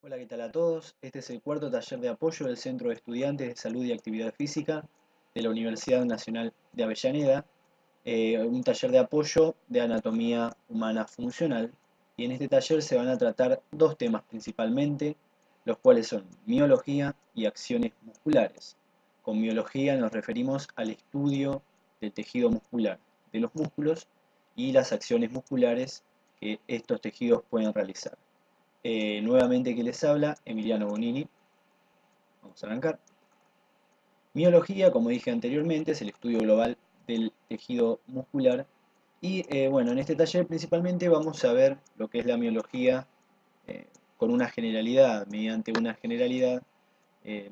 Hola, ¿qué tal a todos? Este es el cuarto taller de apoyo del Centro de Estudiantes de Salud y Actividad Física de la Universidad Nacional de Avellaneda, un taller de apoyo de anatomía humana funcional. Y en este taller se van a tratar dos temas principalmente, los cuales son miología y acciones musculares. Con miología nos referimos al estudio del tejido muscular, de los músculos y las acciones musculares que estos tejidos pueden realizar. Nuevamente que les habla, Emiliano Bonini. Vamos a arrancar. Miología, como dije anteriormente, es el estudio global del tejido muscular. Y bueno, en este taller principalmente vamos a ver lo que es la miología eh, con una generalidad, mediante una generalidad, eh,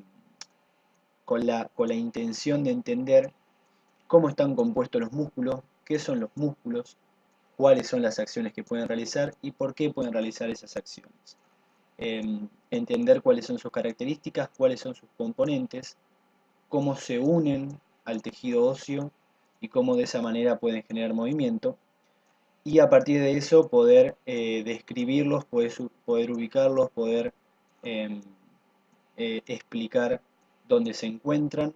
con la intención de entender cómo están compuestos los músculos, qué son los músculos, cuáles son las acciones que pueden realizar y por qué pueden realizar esas acciones. Entender cuáles son sus características, cuáles son sus componentes, cómo se unen al tejido óseo y cómo de esa manera pueden generar movimiento. Y a partir de eso poder describirlos, poder ubicarlos, poder eh, explicar dónde se encuentran,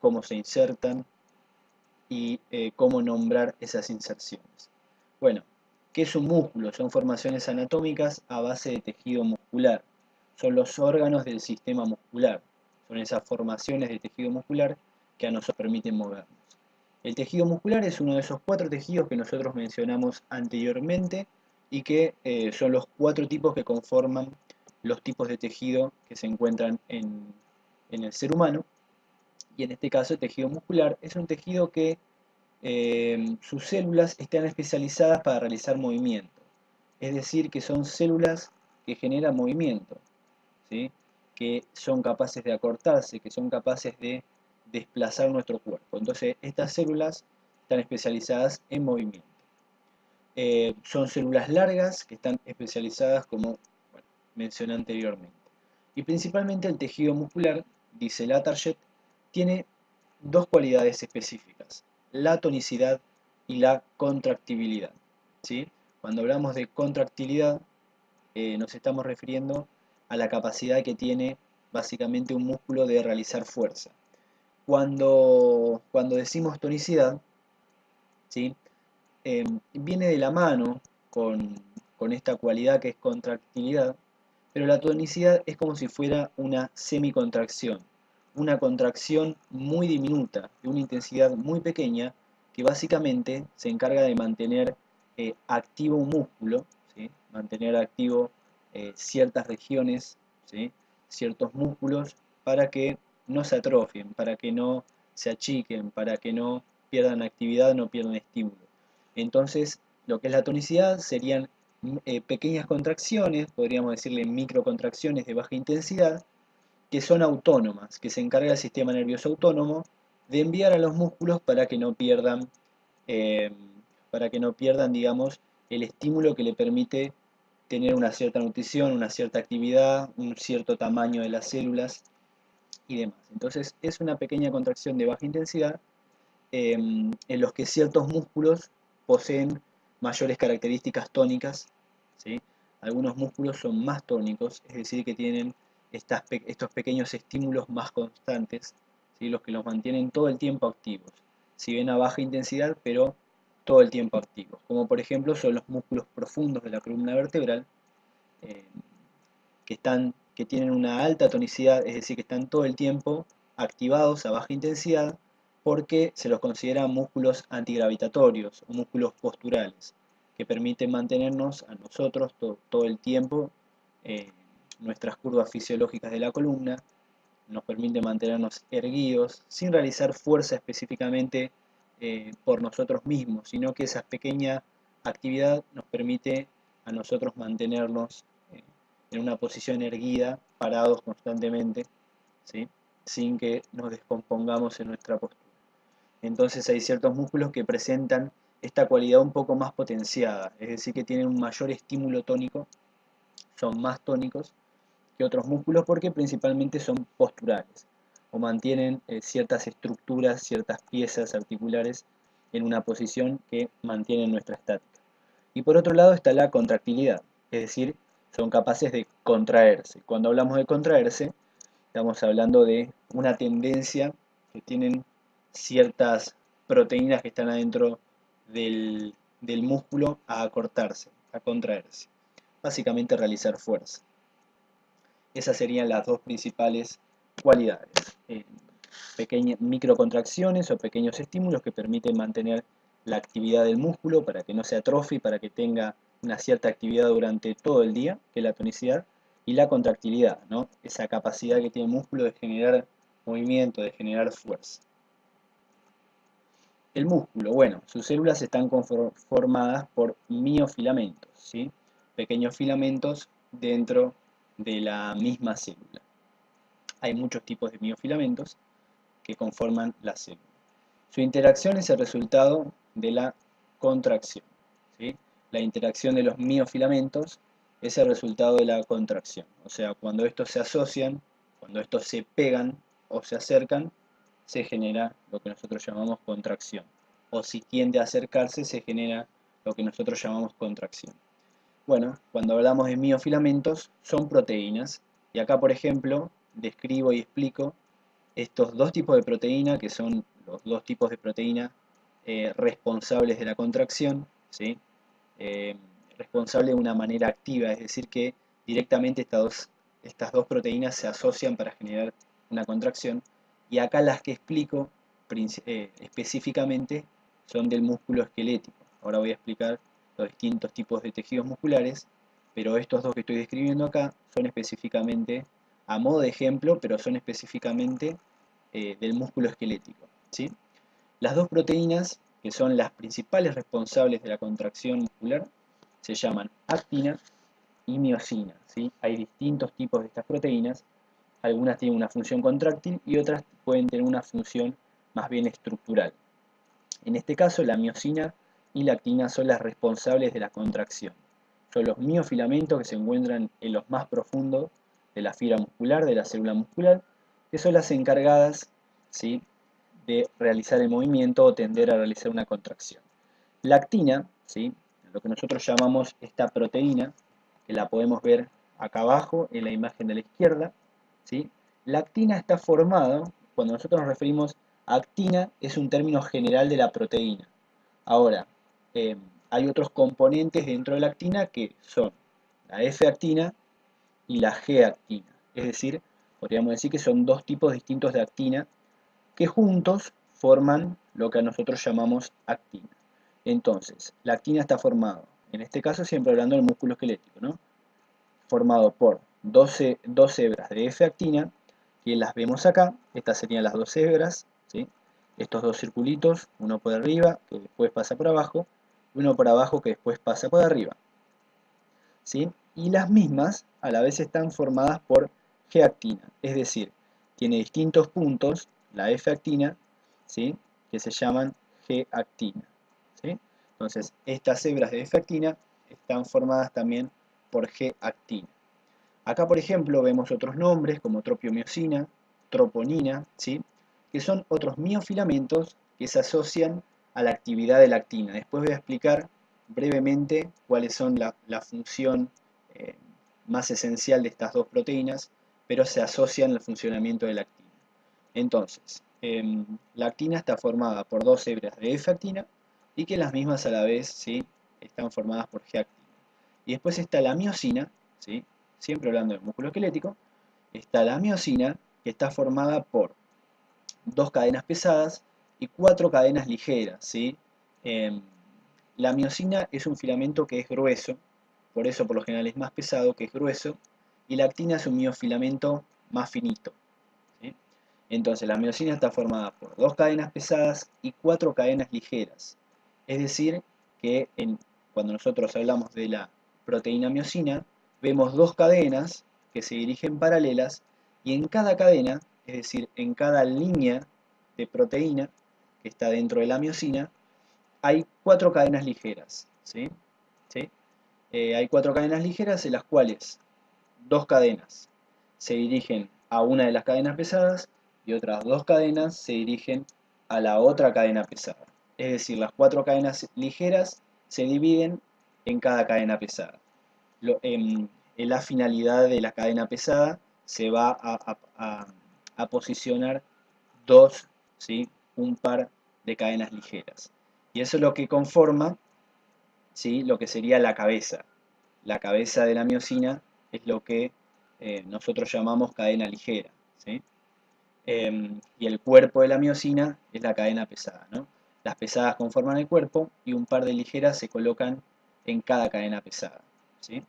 cómo se insertan y cómo nombrar esas inserciones. Bueno, ¿qué es un músculo? Son formaciones anatómicas a base de tejido muscular. Son los órganos del sistema muscular. Son esas formaciones de tejido muscular que a nosotros permiten movernos. El tejido muscular es uno de esos cuatro tejidos que nosotros mencionamos anteriormente y que son los cuatro tipos que conforman los tipos de tejido que se encuentran en el ser humano. Y en este caso el tejido muscular es un tejido que sus células están especializadas para realizar movimiento. Es decir, que son células que generan movimiento, ¿sí? Que son capaces de acortarse, que son capaces de desplazar nuestro cuerpo. Entonces, estas células están especializadas en movimiento. Son células largas que están especializadas, como bueno, mencioné anteriormente. Y principalmente el tejido muscular, dice Latarjet, tiene dos cualidades específicas, la tonicidad y la contractibilidad. ¿Sí? Cuando hablamos de contractilidad, nos estamos refiriendo a la capacidad que tiene básicamente un músculo de realizar fuerza. Cuando decimos tonicidad, ¿sí? Viene de la mano con esta cualidad que es contractilidad, pero la tonicidad es como si fuera una semicontracción, una contracción muy diminuta, de una intensidad muy pequeña, que básicamente se encarga de mantener activo un músculo, ¿sí? Mantener activo ciertas regiones, ¿sí? Ciertos músculos, para que no se atrofien, para que no se achiquen, para que no pierdan actividad, no pierdan estímulo. Entonces, lo que es la tonicidad serían pequeñas contracciones, podríamos decirle microcontracciones de baja intensidad, que son autónomas, que se encarga el sistema nervioso autónomo de enviar a los músculos eh, para que no pierdan, digamos, el estímulo que le permite tener una cierta nutrición, una cierta actividad, un cierto tamaño de las células y demás. Entonces, es una pequeña contracción de baja intensidad en los que ciertos músculos poseen mayores características tónicas, ¿sí? Algunos músculos son más tónicos, es decir, que tienen estos pequeños estímulos más constantes, ¿sí? Los que los mantienen todo el tiempo activos, si bien a baja intensidad, pero todo el tiempo activos, como por ejemplo son los músculos profundos de la columna vertebral, eh, que tienen una alta tonicidad, es decir, que están todo el tiempo activados a baja intensidad, porque se los considera músculos antigravitatorios o músculos posturales, que permiten mantenernos a nosotros todo el tiempo, eh, nuestras curvas fisiológicas de la columna, nos permite mantenernos erguidos, sin realizar fuerza específicamente por nosotros mismos, sino que esa pequeña actividad nos permite a nosotros mantenernos en una posición erguida, parados constantemente, ¿sí? Sin que nos descompongamos en nuestra postura. Entonces hay ciertos músculos que presentan esta cualidad un poco más potenciada, es decir, que tienen un mayor estímulo tónico, son más tónicos que otros músculos porque principalmente son posturales o mantienen ciertas estructuras, ciertas piezas articulares en una posición que mantienen nuestra estática. Y por otro lado está la contractilidad, es decir, son capaces de contraerse. Cuando hablamos de contraerse, estamos hablando de una tendencia que tienen ciertas proteínas que están adentro del músculo a acortarse, a contraerse. Básicamente realizar fuerza. Esas serían las dos principales cualidades. Pequeñas microcontracciones o pequeños estímulos que permiten mantener la actividad del músculo para que no se atrofie, para que tenga una cierta actividad durante todo el día, que es la tonicidad, y la contractilidad, ¿no? Esa capacidad que tiene el músculo de generar movimiento, de generar fuerza. El músculo, bueno, sus células están formadas por miofilamentos, ¿sí? Pequeños filamentos dentro de la misma célula. Hay muchos tipos de miofilamentos que conforman la célula. Su interacción es el resultado de la contracción, ¿sí? La interacción de los miofilamentos es el resultado de la contracción. O sea, cuando estos se asocian, cuando estos se pegan o se acercan, se genera lo que nosotros llamamos contracción. O si tiende a acercarse, se genera lo que nosotros llamamos contracción. Bueno, cuando hablamos de miofilamentos, son proteínas. Y acá, por ejemplo, describo y explico estos dos tipos de proteína, que son los dos tipos de proteína responsables de la contracción, ¿sí? Responsable de una manera activa, es decir, que directamente estas dos proteínas se asocian para generar una contracción. Y acá las que explico específicamente son del músculo esquelético. Ahora voy a explicar los distintos tipos de tejidos musculares, pero estos dos que estoy describiendo acá son específicamente, a modo de ejemplo, pero son específicamente del músculo esquelético, ¿sí? Las dos proteínas, que son las principales responsables de la contracción muscular, se llaman actina y miosina, ¿sí? Hay distintos tipos de estas proteínas, algunas tienen una función contráctil y otras pueden tener una función más bien estructural. En este caso, la miosina y la actina son las responsables de la contracción. Son los miofilamentos que se encuentran en los más profundos de la fibra muscular, de la célula muscular, que son las encargadas, ¿sí?, de realizar el movimiento o tender a realizar una contracción. La actina, ¿sí?, lo que nosotros llamamos esta proteína, que la podemos ver acá abajo en la imagen de la izquierda, ¿sí? La actina está formada, cuando nosotros nos referimos a actina, es un término general de la proteína. Ahora, hay otros componentes dentro de la actina que son la F-actina y la G-actina. Es decir, podríamos decir que son dos tipos distintos de actina que juntos forman lo que nosotros llamamos actina. Entonces, la actina está formada, en este caso siempre hablando del músculo esquelético, ¿no?, formado por dos hebras de F-actina, que las vemos acá. Estas serían las dos hebras, ¿sí? Estos dos circulitos, uno por arriba, que después pasa por abajo, y uno por abajo, que después pasa por arriba, ¿sí? Y las mismas a la vez están formadas por G-actina, es decir, tiene distintos puntos, la F-actina, ¿sí?, que se llaman G-actina, ¿sí? Entonces, estas hebras de F-actina están formadas también por G-actina. Acá, por ejemplo, vemos otros nombres como tropiomiosina, troponina, ¿sí?, que son otros miofilamentos que se asocian a la actividad de la actina. Después voy a explicar brevemente cuáles son la función eh, más esencial de estas dos proteínas, pero se asocian al funcionamiento de la actina. Entonces, la actina está formada por dos hebras de F-actina y que las mismas a la vez, ¿sí?, están formadas por G-actina. Y después está la miosina, ¿sí?, siempre hablando del músculo esquelético, está la miosina, que está formada por dos cadenas pesadas y cuatro cadenas ligeras, ¿sí? La miosina es un filamento que es grueso, por eso por lo general es más pesado, que es grueso, y la actina es un miofilamento más finito, ¿sí? Entonces la miosina está formada por dos cadenas pesadas y cuatro cadenas ligeras. Es decir, que cuando nosotros hablamos de la proteína miosina, vemos dos cadenas que se dirigen paralelas y en cada cadena, es decir, en cada línea de proteína que está dentro de la miosina, hay cuatro cadenas ligeras, ¿sí? ¿Sí? Hay cuatro cadenas ligeras en las cuales dos cadenas se dirigen a una de las cadenas pesadas y otras dos cadenas se dirigen a la otra cadena pesada. Es decir, las cuatro cadenas ligeras se dividen en cada cadena pesada. En en la finalidad de la cadena pesada se va a posicionar dos, ¿sí? Un par de cadenas ligeras. Y eso es lo que conforma, ¿sí? Lo que sería la cabeza. La cabeza de la miosina es lo que nosotros llamamos cadena ligera, ¿sí? Y el cuerpo de la miosina es la cadena pesada, ¿no? Las pesadas conforman el cuerpo y un par de ligeras se colocan en cada cadena pesada, ¿sí?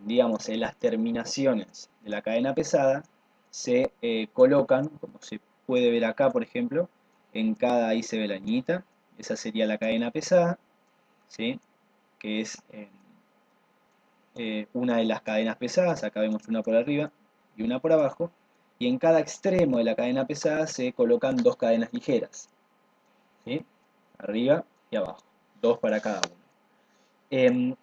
Digamos, en las terminaciones de la cadena pesada se colocan, como se puede ver acá, por ejemplo, en cada, ahí se ve la niñita, esa sería la cadena pesada, ¿sí? Que es una de las cadenas pesadas, acá vemos una por arriba y una por abajo, y en cada extremo de la cadena pesada se colocan dos cadenas ligeras, ¿sí? Arriba y abajo, dos para cada uno.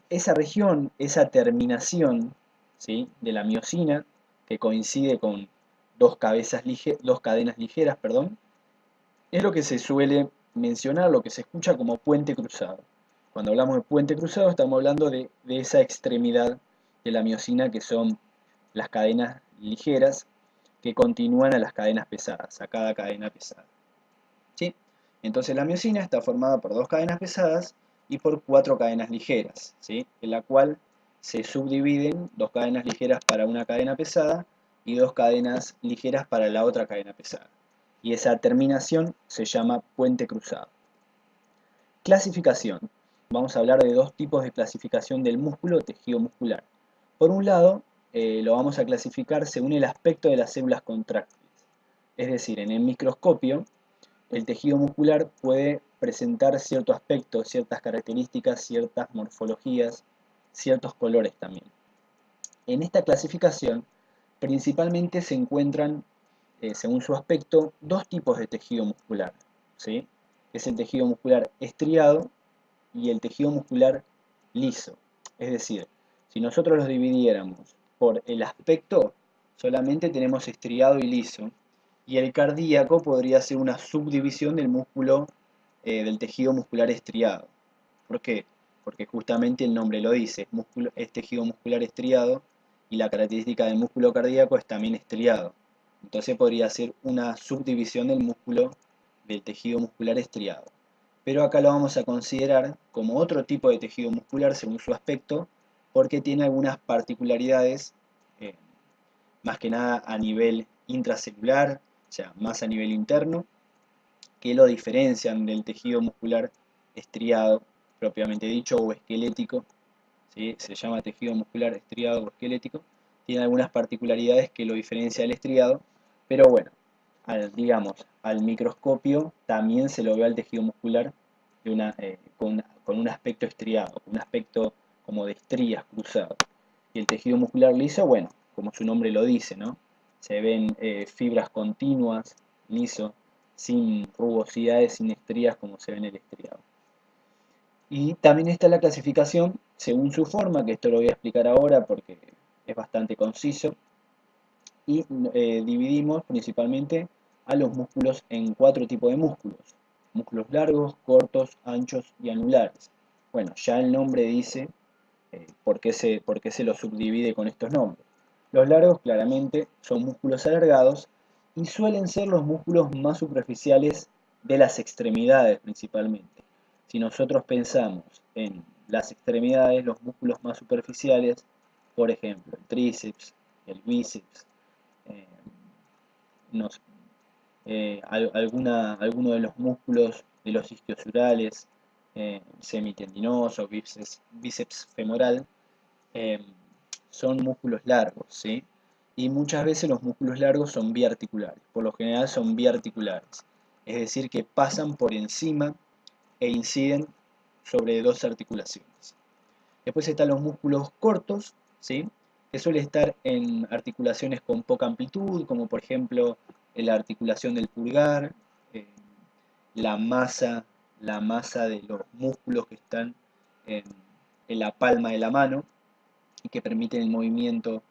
Esa región, esa terminación, ¿sí? De la miosina, que coincide con dos cadenas ligeras, perdón, es lo que se suele mencionar, lo que se escucha como puente cruzado. Cuando hablamos de puente cruzado estamos hablando de esa extremidad de la miosina que son las cadenas ligeras que continúan a las cadenas pesadas, a cada cadena pesada, ¿sí? Entonces la miosina está formada por dos cadenas pesadas y por cuatro cadenas ligeras, ¿sí? En la cual se subdividen dos cadenas ligeras para una cadena pesada y dos cadenas ligeras para la otra cadena pesada. Y esa terminación se llama puente cruzado. Clasificación. Vamos a hablar de dos tipos de clasificación del músculo o tejido muscular. Por un lado, lo vamos a clasificar según el aspecto de las células contráctiles. Es decir, en el microscopio, el tejido muscular puede presentar cierto aspecto, ciertas características, ciertas morfologías, ciertos colores también. En esta clasificación, principalmente se encuentran, según su aspecto, dos tipos de tejido muscular, ¿sí? Es el tejido muscular estriado y el tejido muscular liso. Es decir, si nosotros los dividiéramos por el aspecto, solamente tenemos estriado y liso, y el cardíaco podría ser una subdivisión del músculo, del tejido muscular estriado. ¿Por qué? Porque justamente el nombre lo dice, es tejido muscular estriado y la característica del músculo cardíaco es también estriado. Entonces podría ser una subdivisión del músculo del tejido muscular estriado. Pero acá lo vamos a considerar como otro tipo de tejido muscular según su aspecto, porque tiene algunas particularidades, eh, más que nada a nivel intracelular, o sea, más a nivel interno, que lo diferencian del tejido muscular estriado, propiamente dicho, o esquelético, ¿sí? Se llama tejido muscular estriado o esquelético, tiene algunas particularidades que lo diferencia del estriado, pero bueno, digamos, al microscopio también se lo ve al tejido muscular con un aspecto estriado, un aspecto como de estrías cruzadas. Y el tejido muscular liso, bueno, como su nombre lo dice, ¿no? Se ven fibras continuas, liso, sin rugosidades, sin estrías como se ve en el estriado. Y también está la clasificación según su forma, que esto lo voy a explicar ahora porque es bastante conciso. Y dividimos principalmente a los músculos en cuatro tipos de músculos. Músculos largos, cortos, anchos y anulares. Bueno, ya el nombre dice por qué se los subdivide con estos nombres. Los largos claramente son músculos alargados y suelen ser los músculos más superficiales de las extremidades principalmente. Si nosotros pensamos en las extremidades, los músculos más superficiales, por ejemplo, el tríceps, el bíceps, eh, nos, alguno de los músculos de los isquiosurales, semitendinoso, bíceps femoral, eh, son músculos largos, ¿sí? Y muchas veces los músculos largos son biarticulares, por lo general son biarticulares, es decir, que pasan por encima e inciden sobre dos articulaciones. Después están los músculos cortos, ¿sí? Que suele estar en articulaciones con poca amplitud, como por ejemplo la articulación del pulgar, eh, la masa, la masa de los músculos que están en, en la palma de la mano y que permiten el movimiento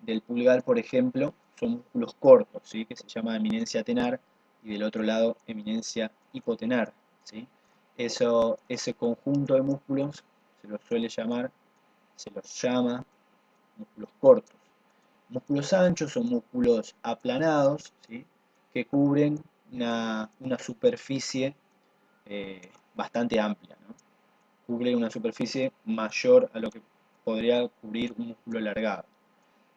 del pulgar, por ejemplo, son músculos cortos, ¿sí? Que se llama eminencia tenar, y del otro lado eminencia hipotenar, ¿sí? Ese conjunto de músculos se los llama músculos cortos. Músculos anchos son músculos aplanados, ¿sí? Que cubren una superficie bastante amplia, ¿no? Cubren una superficie mayor a lo que podría cubrir un músculo alargado.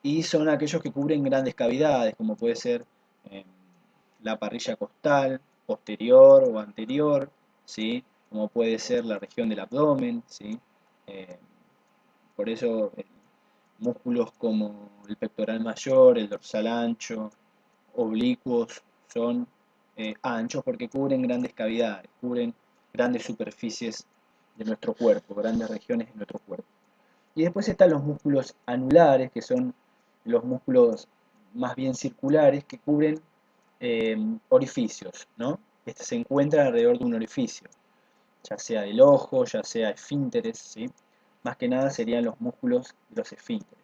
Y son aquellos que cubren grandes cavidades, como puede ser eh, la parrilla costal, posterior o anterior, ¿sí? Como puede ser la región del abdomen, ¿sí? Eh, por eso músculos como el pectoral mayor, el dorsal ancho, oblicuos, son anchos porque cubren grandes cavidades, cubren grandes superficies de nuestro cuerpo, grandes regiones de nuestro cuerpo. Y después están los músculos anulares, que son los músculos más bien circulares que cubren orificios, ¿no? Este se encuentra alrededor de un orificio, ya sea del ojo, ya sea esfínteres, ¿sí? Más que nada serían los músculos de los esfínteres.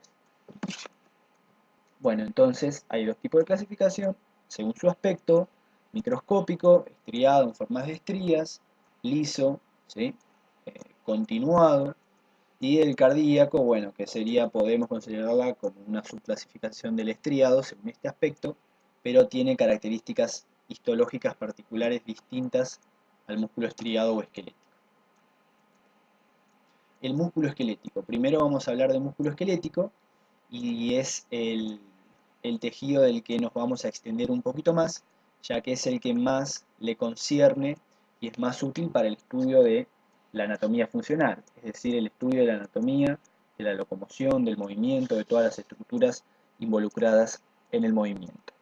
Bueno, entonces hay dos tipos de clasificación, según su aspecto: microscópico, estriado en formas de estrías, liso, ¿sí? Continuado, y el cardíaco, bueno, que sería, podemos considerarla como una subclasificación del estriado según este aspecto, pero tiene características histológicas particulares distintas al músculo estriado o esquelético. El músculo esquelético. Primero vamos a hablar del músculo esquelético, y es el tejido del que nos vamos a extender un poquito más, ya que es el que más le concierne y es más útil para el estudio de la anatomía funcional, es decir, el estudio de la anatomía, de la locomoción, del movimiento, de todas las estructuras involucradas en el movimiento.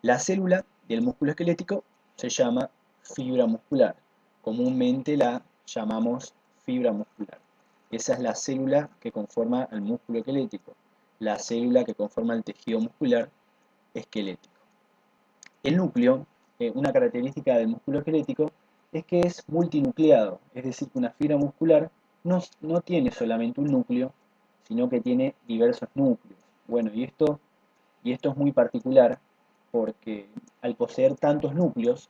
La célula del músculo esquelético se llama fibra muscular. Comúnmente la llamamos fibra muscular. Esa es la célula que conforma el músculo esquelético, la célula que conforma el tejido muscular esquelético. El núcleo, una característica del músculo esquelético, es que es multinucleado, es decir, que una fibra muscular no tiene solamente un núcleo, sino que tiene diversos núcleos. Bueno, y esto es muy particular porque al poseer tantos núcleos,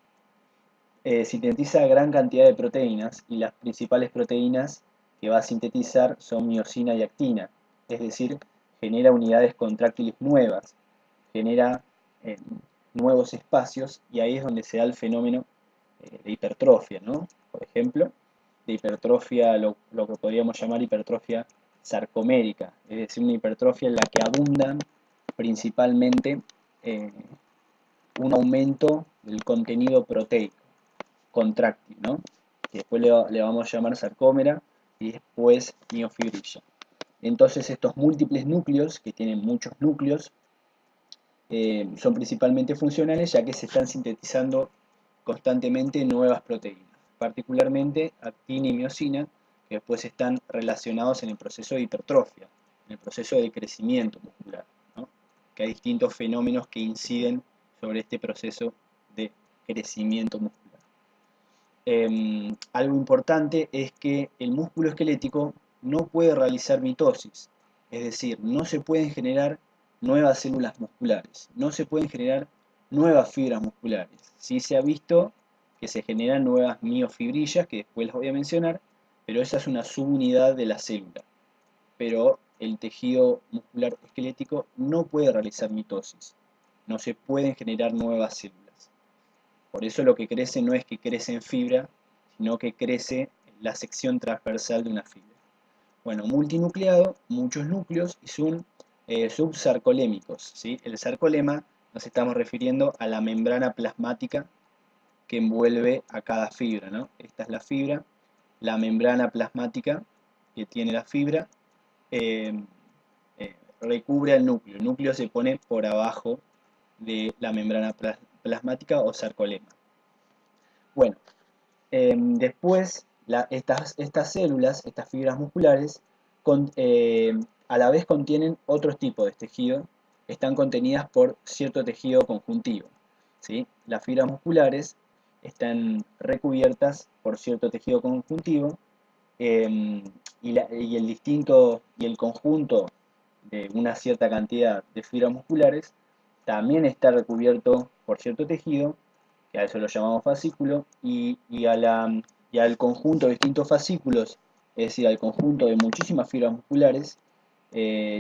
sintetiza gran cantidad de proteínas, y las principales proteínas que va a sintetizar son miosina y actina, es decir, genera unidades contráctiles nuevas, genera eh, nuevos espacios, y ahí es donde se da el fenómeno de hipertrofia, ¿no? Por ejemplo, de hipertrofia, lo que podríamos llamar hipertrofia sarcomérica, es decir, una hipertrofia en la que abundan principalmente eh, un aumento del contenido proteico contráctil, ¿no? Que después le vamos a llamar sarcómera y después miofibrilla. Entonces estos múltiples núcleos, que tienen muchos núcleos, son principalmente funcionales, ya que se están sintetizando constantemente nuevas proteínas, particularmente actina y miosina, que después están relacionados en el proceso de hipertrofia, en el proceso de crecimiento muscular, ¿no? Que hay distintos fenómenos que inciden sobre este proceso de crecimiento muscular. Algo importante es que el músculo esquelético no puede realizar mitosis, es decir, no se pueden generar nuevas células musculares, no se pueden generar nuevas fibras musculares. Sí se ha visto que se generan nuevas miofibrillas, que después las voy a mencionar, pero esa es una subunidad de la célula. Pero el tejido muscular esquelético no puede realizar mitosis, no se pueden generar nuevas células. Por eso lo que crece no es que crece en fibra, sino que crece la sección transversal de una fibra. Bueno, multinucleado, muchos núcleos, y son subsarcolémicos, ¿sí? El sarcolema nos estamos refiriendo a la membrana plasmática que envuelve a cada fibra, ¿no? Esta es la fibra, la membrana plasmática que tiene la fibra eh, recubre al núcleo. El núcleo se pone por abajo de la membrana plasmática o sarcolema. Bueno, después estas células, estas fibras musculares, a la vez contienen otros tipos de tejido, están contenidas por cierto tejido conjuntivo, ¿sí? Las fibras musculares están recubiertas por cierto tejido conjuntivo, y el conjunto de una cierta cantidad de fibras musculares también está recubierto por cierto tejido, que a eso lo llamamos fascículo, y al conjunto de distintos fascículos, es decir, al conjunto de muchísimas fibras musculares,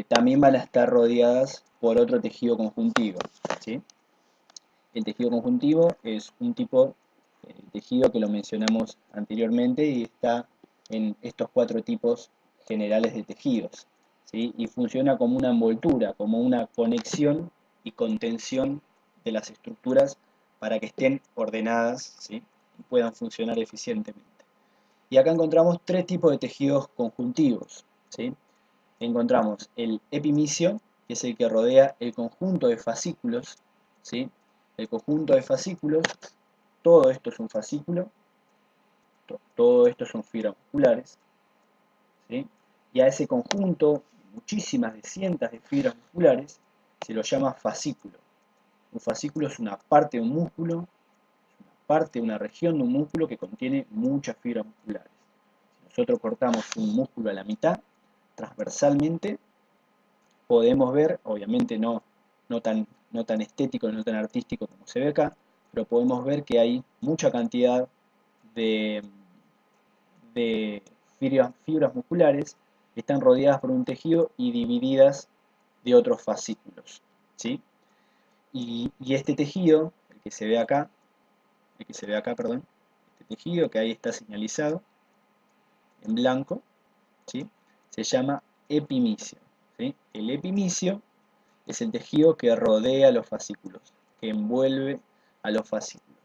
también van a estar rodeadas por otro tejido conjuntivo, ¿sí? El tejido conjuntivo es un tipo de tejido que lo mencionamos anteriormente y está en estos 4 tipos generales de tejidos, ¿sí? Y funciona como una envoltura, como una conexión y contención de las estructuras para que estén ordenadas, ¿sí? Y puedan funcionar eficientemente. Y acá encontramos 3 tipos de tejidos conjuntivos, ¿sí? Encontramos el epimicio, que es el que rodea el conjunto de fascículos, ¿sí? El conjunto de fascículos, todo esto es un fascículo, todo esto son fibras musculares, ¿sí? Y a ese conjunto, muchísimas de cientos de fibras musculares, se lo llama fascículo. Un fascículo es una parte de un músculo, una parte, una región de un músculo que contiene muchas fibras musculares. Si nosotros cortamos un músculo a la mitad, transversalmente, podemos ver, obviamente no tan estético, no tan artístico como se ve acá, pero podemos ver que hay mucha cantidad de, de fibras musculares que están rodeadas por un tejido y divididas de otros fascículos, ¿sí? Y este tejido, perdón, este tejido que ahí está señalizado en blanco, ¿sí? Se llama epimicio, ¿sí? El epimicio es el tejido que rodea los fascículos, que envuelve a los fascículos.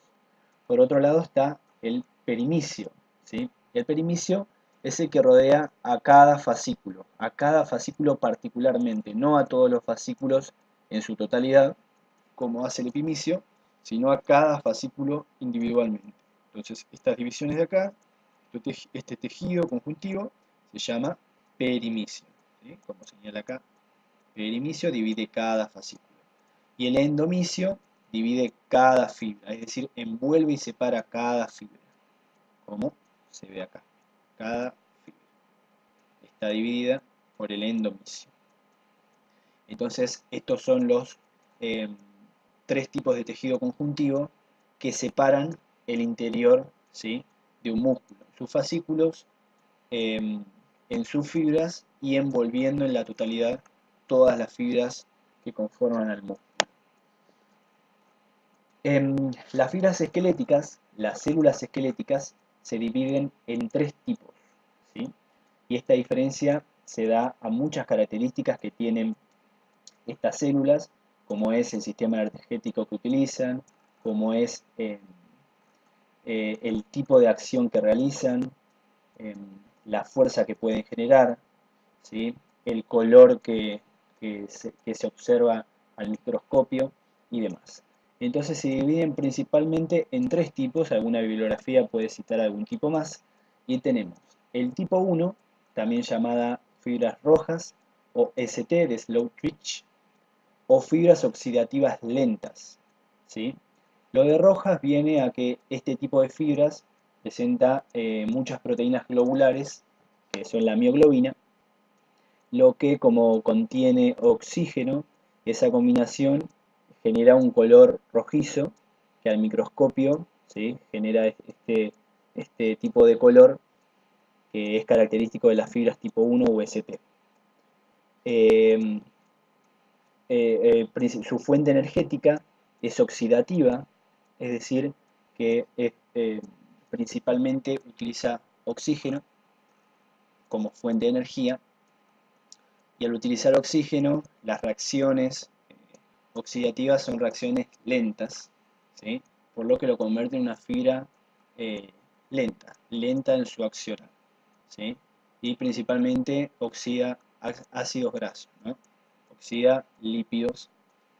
Por otro lado está el perimicio, ¿sí? El perimicio es el que rodea a cada fascículo particularmente, no a todos los fascículos en su totalidad, como hace el epimicio, sino a cada fascículo individualmente. Entonces, estas divisiones de acá, este tejido conjuntivo, se llama perimicio, ¿sí? Como señala acá, perimicio divide cada fascículo. Y el endomicio divide cada fibra, es decir, envuelve y separa cada fibra, como se ve acá. Cada fibra está dividida por el endomicio. Entonces, estos son los 3 tipos de tejido conjuntivo que separan el interior, ¿sí?, de un músculo, sus fascículos, en sus fibras y envolviendo en la totalidad todas las fibras que conforman al músculo. Las fibras esqueléticas, las células esqueléticas, se dividen en 3 tipos, ¿sí? Y esta diferencia se da a muchas características que tienen estas células, como es el sistema energético que utilizan, como es el tipo de acción que realizan, la fuerza que pueden generar, ¿sí?, el color que se observa al microscopio y demás. Entonces se dividen principalmente en 3 tipos, alguna bibliografía puede citar algún tipo más, y tenemos el tipo 1, también llamada fibras rojas, o ST de slow twitch, o fibras oxidativas lentas, ¿sí? Lo de rojas viene a que este tipo de fibras presenta muchas proteínas globulares, que son la mioglobina, lo que, como contiene oxígeno, esa combinación genera un color rojizo que al microscopio, ¿sí?, genera este tipo de color que es característico de las fibras tipo 1 o ST. Su fuente energética es oxidativa, es decir, que principalmente utiliza oxígeno como fuente de energía, y al utilizar oxígeno, las reacciones oxidativas son reacciones lentas, ¿sí?, por lo que lo convierte en una fibra lenta en su acción, ¿sí?, y principalmente oxida ácidos grasos, ¿no?, oxida lípidos,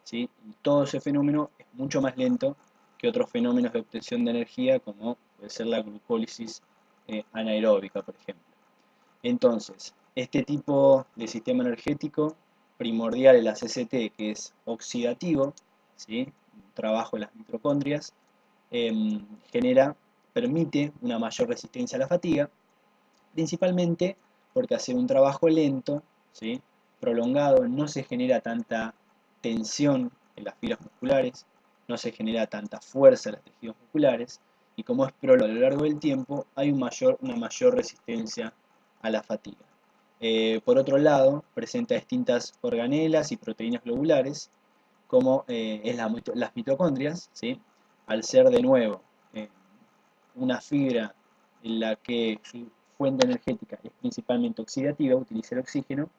¿sí?, y todo ese fenómeno es mucho más lento que otros fenómenos de obtención de energía, como puede ser la glucólisis anaeróbica, por ejemplo. Entonces, este tipo de sistema energético primordial en la CCT, que es oxidativo, ¿sí?, trabajo en las mitocondrias, permite una mayor resistencia a la fatiga, principalmente porque hacer un trabajo lento, ¿sí?, prolongado, no se genera tanta tensión en las fibras musculares, no se genera tanta fuerza en los tejidos musculares, y como es prolongado a lo largo del tiempo, hay una mayor resistencia a la fatiga. Por otro lado, presenta distintas organelas y proteínas globulares, como las mitocondrias, ¿sí? Al ser de nuevo eh, una fibra en la que su fuente energética es principalmente oxidativa, utiliza el oxígeno,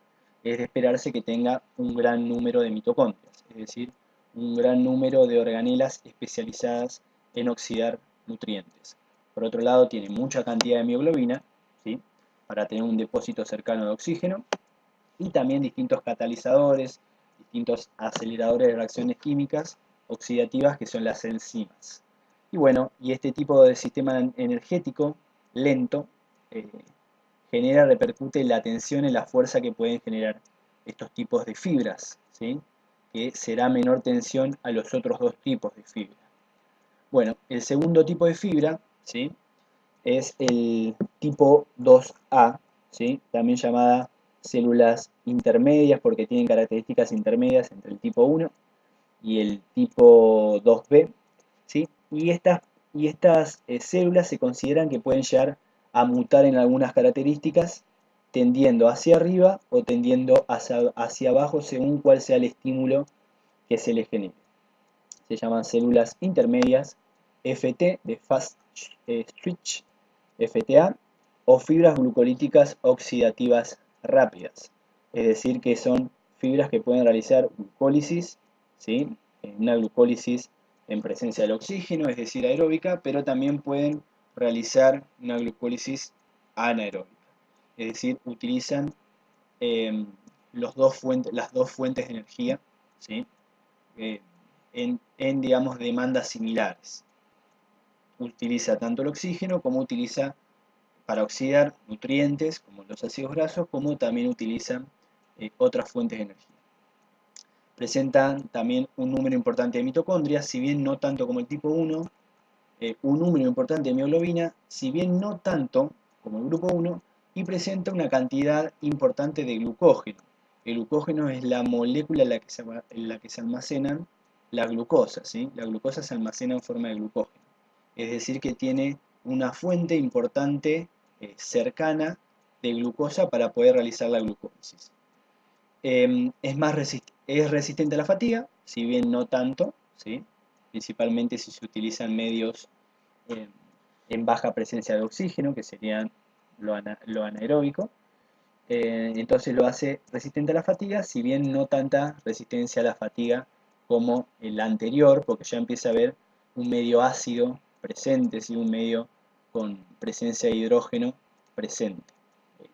es de esperarse que tenga un gran número de mitocondrias, es decir, un gran número de organelas especializadas en oxidar nutrientes. Por otro lado, tiene mucha cantidad de mioglobina, ¿sí? Para tener un depósito cercano de oxígeno, y también distintos catalizadores, distintos aceleradores de reacciones químicas oxidativas que son las enzimas. Y bueno, y este tipo de sistema energético lento eh, repercute la tensión en la fuerza que pueden generar estos tipos de fibras, ¿sí? Que será menor tensión a los otros dos tipos de fibra. Bueno, el segundo tipo de fibra, ¿sí? Es el tipo 2A, ¿sí? También llamada células intermedias porque tienen características intermedias entre el tipo 1 y el tipo 2B, ¿sí? Y estas células se consideran que pueden llegar a mutar en algunas características tendiendo hacia arriba o tendiendo hacia abajo según cuál sea el estímulo que se les genere. Se llaman células intermedias, FT, de Fast Switch, FTA, o fibras glucolíticas oxidativas rápidas. Es decir, que son fibras que pueden realizar glucólisis, ¿sí? Una glucólisis en presencia del oxígeno, es decir, aeróbica, pero también pueden realizar una glucólisis anaeróbica. Es decir, utilizan eh, las dos fuentes de energía, ¿sí? Eh, digamos, demandas similares. Utiliza tanto el oxígeno como utiliza para oxidar nutrientes como los ácidos grasos, como también utilizan otras fuentes de energía. Presentan también un número importante de mitocondrias, si bien no tanto como el tipo 1, un número importante de mioglobina, si bien no tanto como el grupo 1, y presenta una cantidad importante de glucógeno. El glucógeno es la molécula en la que se almacenan la glucosa, ¿sí? La glucosa se almacena en forma de glucógeno. Es decir, que tiene una fuente importante cercana de glucosa para poder realizar la glucólisis. Es resistente a la fatiga, si bien no tanto, ¿sí? Principalmente si se utilizan medios eh, en baja presencia de oxígeno, que serían lo anaeróbico. Entonces lo hace resistente a la fatiga, si bien no tanta resistencia a la fatiga como el anterior, porque ya empieza a haber un medio ácido presente, ¿sí? Un medio con presencia de hidrógeno presente,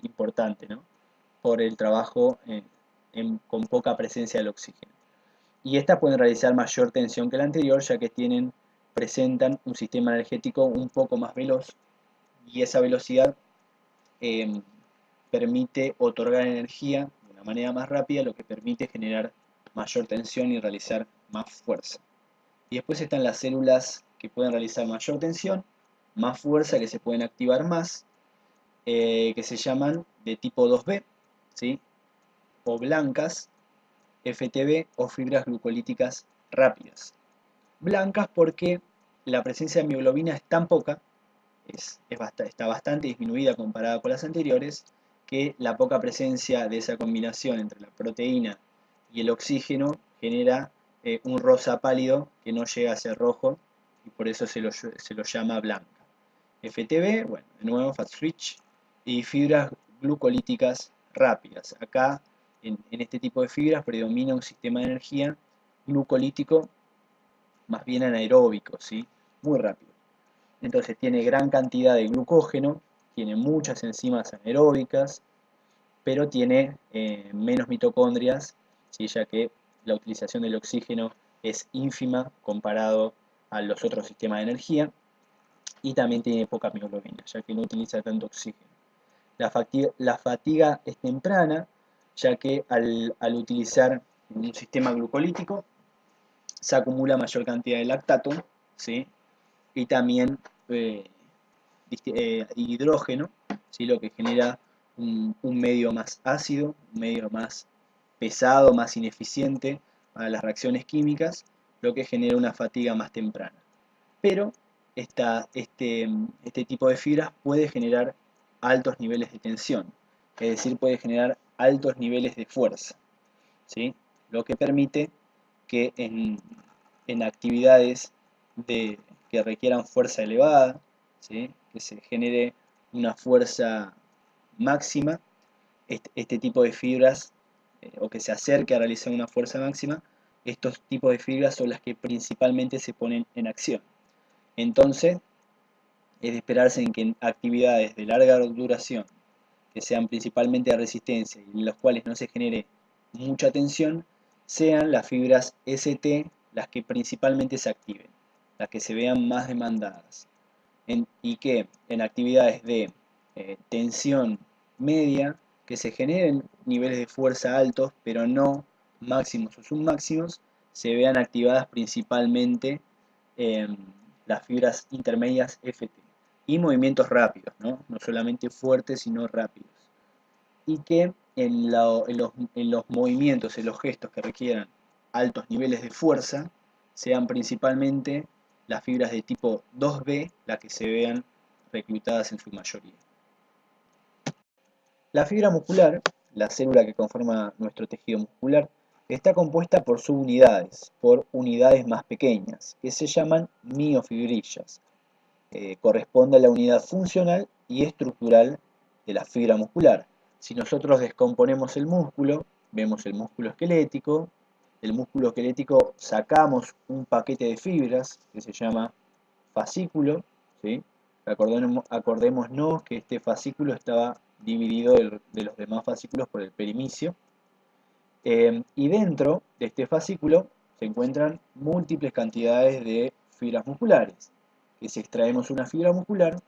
importante, ¿no? Por el trabajo con poca presencia del oxígeno. Y estas pueden realizar mayor tensión que la anterior, ya que presentan un sistema energético un poco más veloz, y esa velocidad eh, permite otorgar energía de una manera más rápida, lo que permite generar mayor tensión y realizar más fuerza. Y después están las células que pueden realizar mayor tensión, más fuerza, que se pueden activar más, que se llaman de tipo 2B, ¿sí? O blancas, FTB, o fibras glucolíticas rápidas. Blancas porque la presencia de mioglobina es tan poca, está bastante disminuida comparada con las anteriores, que la poca presencia de esa combinación entre la proteína y el oxígeno genera un rosa pálido que no llega a ser rojo, y por eso se lo llama blanca. FTB, bueno, de nuevo, fast switch, y fibras glucolíticas rápidas. Acá, en este tipo de fibras, predomina un sistema de energía glucolítico más bien anaeróbico, ¿sí? Muy rápido. Entonces tiene gran cantidad de glucógeno, tiene muchas enzimas anaeróbicas, pero tiene menos mitocondrias, ¿sí? Ya que la utilización del oxígeno es ínfima comparado a los otros sistemas de energía, y también tiene poca mioglobina, ya que no utiliza tanto oxígeno. La fatiga es temprana, ya que al utilizar un sistema glucolítico se acumula mayor cantidad de lactato, ¿sí? Y también eh, hidrógeno, ¿sí? Lo que genera un medio más ácido, un medio más pesado, más ineficiente para las reacciones químicas, lo que genera una fatiga más temprana. Pero este tipo de fibras puede generar altos niveles de tensión, es decir, puede generar altos niveles de fuerza, ¿sí? Lo que permite que en actividades que requieran fuerza elevada, ¿sí? Que se genere una fuerza máxima, este tipo de fibras, o que se acerque a realizar una fuerza máxima, estos tipos de fibras son las que principalmente se ponen en acción. Entonces, es de esperarse en que en actividades de larga duración, que sean principalmente de resistencia y en los cuales no se genere mucha tensión, sean las fibras ST las que principalmente se activen, las que se vean más demandadas. Y que en actividades de tensión media, que se generen niveles de fuerza altos, pero no máximos o submáximos, se vean activadas principalmente las fibras intermedias FT. Y movimientos rápidos, ¿no? No solamente fuertes, sino rápidos. Y que en los movimientos, en los gestos que requieran altos niveles de fuerza, sean principalmente las fibras de tipo 2B las que se vean reclutadas en su mayoría. La fibra muscular, la célula que conforma nuestro tejido muscular, está compuesta por subunidades, por unidades más pequeñas, que se llaman miofibrillas. Corresponde a la unidad funcional y estructural de la fibra muscular. Si nosotros descomponemos el músculo, vemos el músculo esquelético. Del músculo esquelético sacamos un paquete de fibras que se llama fascículo, ¿sí? Acordémonos que este fascículo estaba dividido de los demás fascículos por el perimicio. Y dentro de este fascículo se encuentran múltiples cantidades de fibras musculares. Que si extraemos una fibra muscular,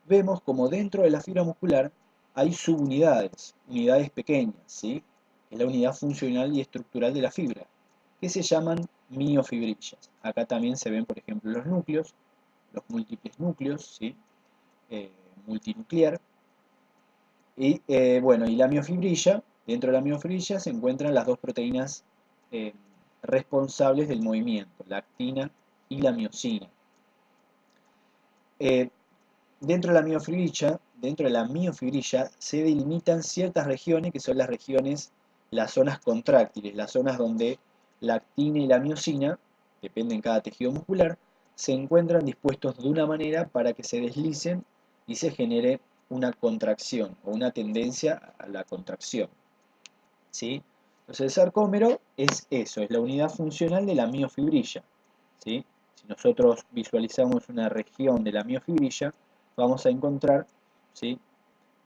vemos como dentro de la fibra muscular hay subunidades, unidades pequeñas, ¿sí? Es la unidad funcional y estructural de la fibra, que se llaman miofibrillas. Acá también se ven, por ejemplo, los núcleos, los múltiples núcleos, ¿sí? Multinuclear. Y bueno, y la miofibrilla, dentro de la miofibrilla se encuentran las dos proteínas responsables del movimiento, la actina y la miosina. Dentro de la miofibrilla se delimitan ciertas regiones que son las zonas contráctiles, las zonas donde la actina y la miosina, dependen de cada tejido muscular, se encuentran dispuestos de una manera para que se deslicen y se genere una contracción o una tendencia a la contracción, ¿sí? Entonces el sarcómero es eso, es la unidad funcional de la miofibrilla, ¿sí? Si nosotros visualizamos una región de la miofibrilla, vamos a encontrar, ¿sí?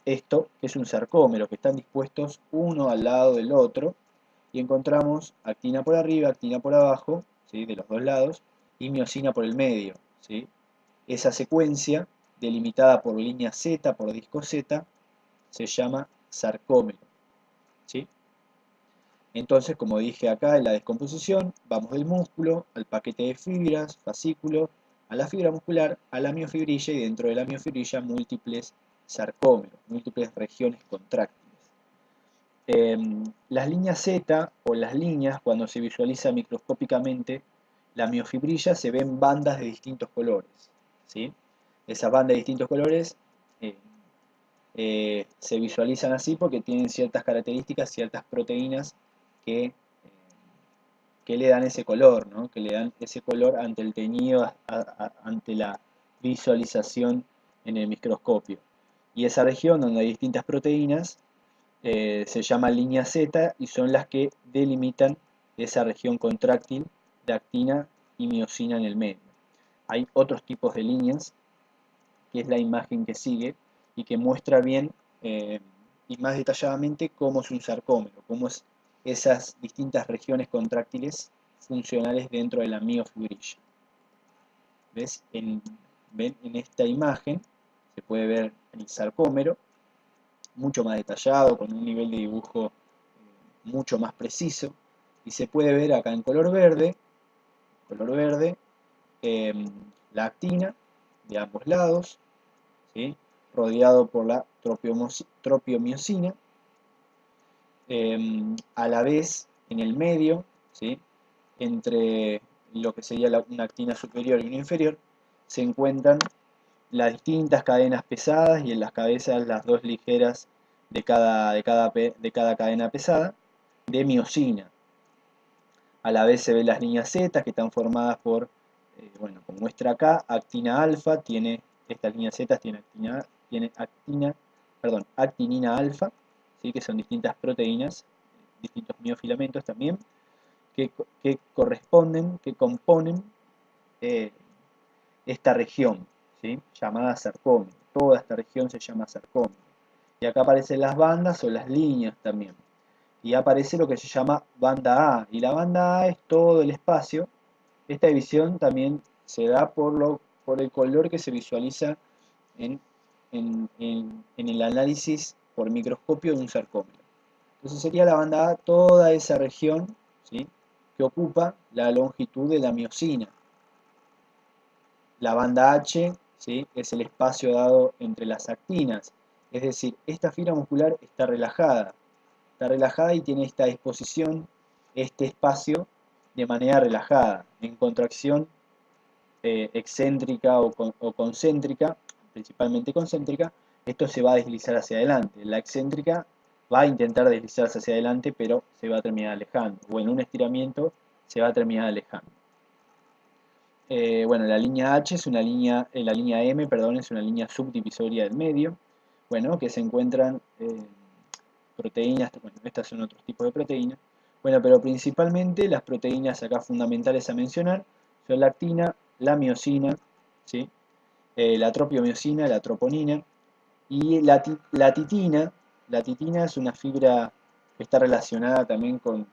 Esto que es un sarcómero, que están dispuestos uno al lado del otro, y encontramos actina por arriba, actina por abajo, ¿sí? De los dos lados, y miosina por el medio, ¿sí? Esa secuencia, delimitada por línea Z, por disco Z, se llama sarcómero, ¿sí? Entonces, como dije acá en la descomposición, vamos del músculo al paquete de fibras, fascículo, a la fibra muscular, a la miofibrilla y dentro de la miofibrilla múltiples sarcómeros, múltiples regiones contráctiles. Las líneas Z o las líneas, cuando se visualiza microscópicamente, la miofibrilla se ven bandas de distintos colores, ¿sí? Esas bandas de distintos colores se visualizan así porque tienen ciertas características, ciertas proteínas que, que le dan ese color, ¿no? Que le dan ese color ante el teñido, ante la visualización en el microscopio. Y esa región donde hay distintas proteínas se llama línea Z y son las que delimitan esa región contráctil de actina y miosina en el medio. Hay otros tipos de líneas, que es la imagen que sigue, y que muestra bien y más detalladamente cómo es un sarcómero, cómo es esas distintas regiones contráctiles funcionales dentro de la miofibrilla. ¿Ves? ¿Ven? En esta imagen se puede ver el sarcómero mucho más detallado, con un nivel de dibujo mucho más preciso, y se puede ver acá en color verde la actina de ambos lados, ¿sí? Rodeado por la tropiomiosina, a la vez en el medio, ¿sí? Entre lo que sería una actina superior y una inferior, se encuentran las distintas cadenas pesadas y en las cabezas las dos ligeras de cada cadena pesada de miosina. A la vez se ven las líneas Z que están formadas por, bueno, como muestra acá, actina alfa, estas líneas Z tiene actinina alfa, ¿sí? Que son distintas proteínas, distintos miofilamentos también, que componen eh, esta región, ¿sí? Llamada sarcómero. Toda esta región se llama sarcómero. Y acá aparecen las bandas o las líneas también. Y aparece lo que se llama banda A. Y la banda A es todo el espacio. Esta división también se da por el color que se visualiza en el análisis por microscopio de un sarcómero. Entonces sería la banda A toda esa región, ¿sí? Que ocupa la longitud de la miosina. La banda H, ¿sí? Es el espacio dado entre las actinas. Es decir, esta fibra muscular está relajada y tiene esta disposición, este espacio, de manera relajada. En contracción excéntrica o concéntrica, principalmente concéntrica, esto se va a deslizar hacia adelante. La excéntrica va a intentar deslizarse hacia adelante, pero se va a terminar alejando. O en un estiramiento se va a terminar alejando. Bueno, la línea H es una línea, la línea M, perdón, es una línea subdivisoria del medio. Bueno, que se encuentran proteínas, bueno, estas son otros tipos de proteínas. Bueno, pero principalmente las proteínas acá fundamentales a mencionar son la actina, la miosina, ¿sí? La tropiomiosina, la troponina y la titina. La titina es una fibra que está relacionada también con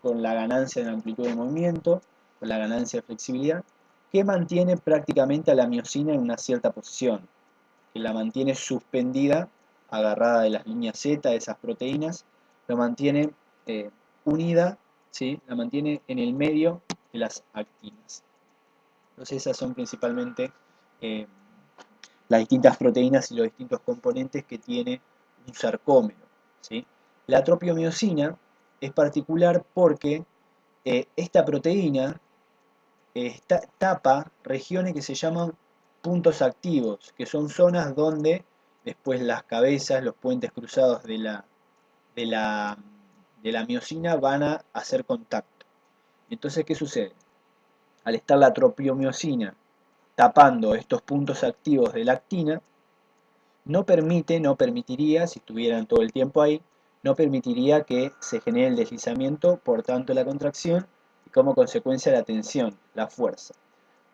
la ganancia de amplitud de movimiento, con la ganancia de flexibilidad, que mantiene prácticamente a la miosina en una cierta posición, que la mantiene suspendida, agarrada de las líneas Z, de esas proteínas, lo mantiene unida, ¿sí? La mantiene en el medio de las actinas. Entonces esas son principalmente las distintas proteínas y los distintos componentes que tiene un sarcómero, ¿sí? La tropiomiosina es particular porque esta proteína tapa regiones que se llaman puntos activos, que son zonas donde después las cabezas, los puentes cruzados de la, de la miosina van a hacer contacto. Entonces, ¿qué sucede? Al estar la tropiomiosina tapando estos puntos activos de la actina, no permitiría, si estuvieran todo el tiempo ahí, no permitiría que se genere el deslizamiento, por tanto la contracción, y como consecuencia la tensión, la fuerza.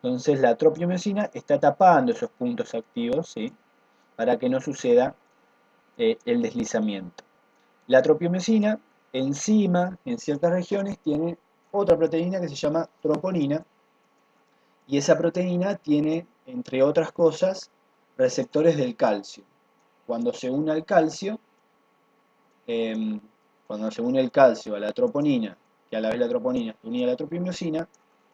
Entonces la tropiomiosina está tapando esos puntos activos, ¿sí? Para que no suceda el deslizamiento. La tropiomiosina, encima, en ciertas regiones, tiene otra proteína que se llama troponina, y esa proteína tiene, entre otras cosas, receptores del calcio. Cuando se une al calcio, a la troponina, que a la vez la troponina está unida a la tropiomiosina,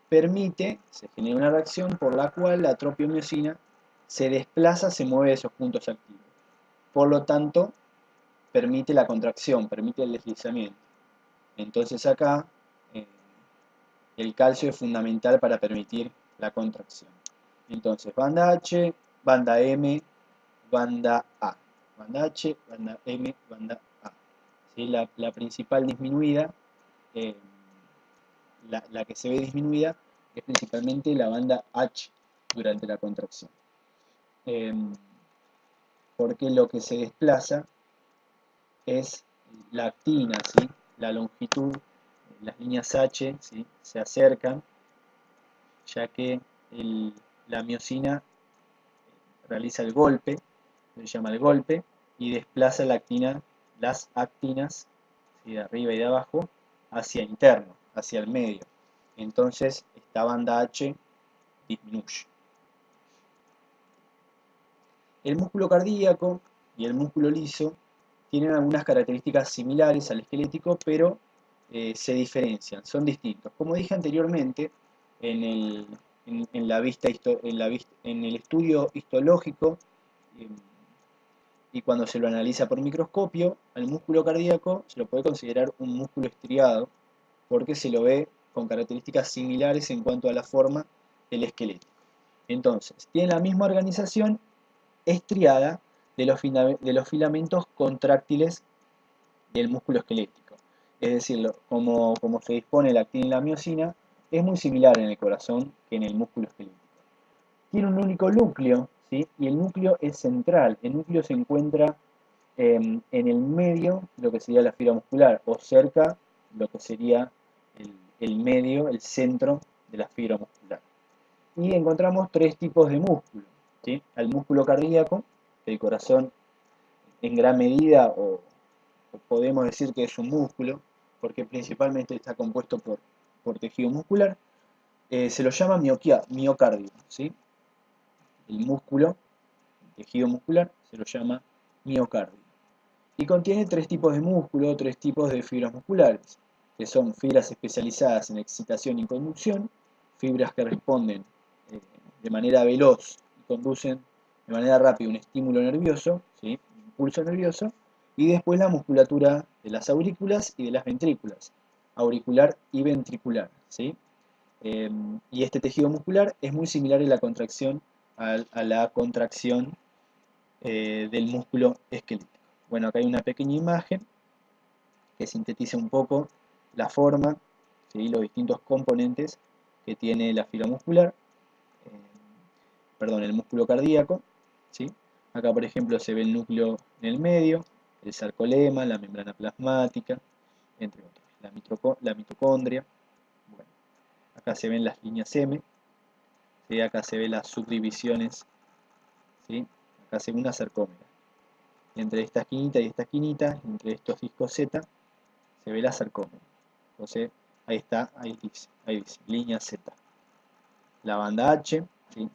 se genera una reacción por la cual la tropiomiosina se desplaza, se mueve de esos puntos activos. Por lo tanto, permite la contracción, permite el deslizamiento. Entonces acá el calcio es fundamental para permitir la contracción. Entonces, banda H, banda M, banda A. Banda H, banda M, banda A. ¿Sí? La principal disminuida, la que se ve disminuida, es principalmente la banda H durante la contracción. Porque lo que se desplaza es la actina, ¿sí? La longitud, las líneas H, ¿sí? Se acercan, ya que la miosina realiza el golpe, se llama el golpe, y desplaza las actinas, ¿sí? De arriba y de abajo, hacia interno, hacia el medio. Entonces esta banda H disminuye. El músculo cardíaco y el músculo liso tienen algunas características similares al esquelético, pero se diferencian, son distintos. Como dije anteriormente, en el estudio histológico y cuando se lo analiza por microscopio, al músculo cardíaco se lo puede considerar un músculo estriado, porque se lo ve con características similares en cuanto a la forma del esqueleto. Entonces, tiene la misma organización estriada, de los filamentos contráctiles del músculo esquelético. Es decir, como se dispone la actina y la miosina, es muy similar en el corazón que en el músculo esquelético. Tiene un único núcleo, ¿sí? Y el núcleo es central. El núcleo se encuentra en el medio, lo que sería la fibra muscular, o cerca, lo que sería el medio, el centro de la fibra muscular. Y encontramos tres tipos de músculo, ¿sí? El músculo cardíaco, que el corazón en gran medida, o podemos decir que es un músculo, porque principalmente está compuesto por tejido muscular, se lo llama miocardio, ¿sí? El músculo, el tejido muscular, se lo llama miocardio. Y contiene tres tipos de músculo, tres tipos de fibras musculares, que son fibras especializadas en excitación y conducción, fibras que responden de manera veloz y conducen de manera rápida un estímulo nervioso, ¿sí? Un impulso nervioso, y después la musculatura de las aurículas y de las ventrículas, auricular y ventricular, ¿sí? Y este tejido muscular es muy similar en la contracción a la contracción del músculo esquelético. Bueno, acá hay una pequeña imagen que sintetiza un poco la forma, ¿sí? Los distintos componentes que tiene la fibra muscular, perdón, el músculo cardíaco, ¿sí? Acá, por ejemplo, se ve el núcleo en el medio, el sarcolema, la membrana plasmática, entre otros, la mitocondria. Bueno, acá se ven las líneas M, ¿sí? Acá se ven las subdivisiones, ¿sí? Acá se ve una sarcómera. Entre esta esquinita y esta esquinita, entre estos discos Z, se ve la sarcómera. Entonces, ahí está, ahí dice, línea Z. La banda H, ¿sí?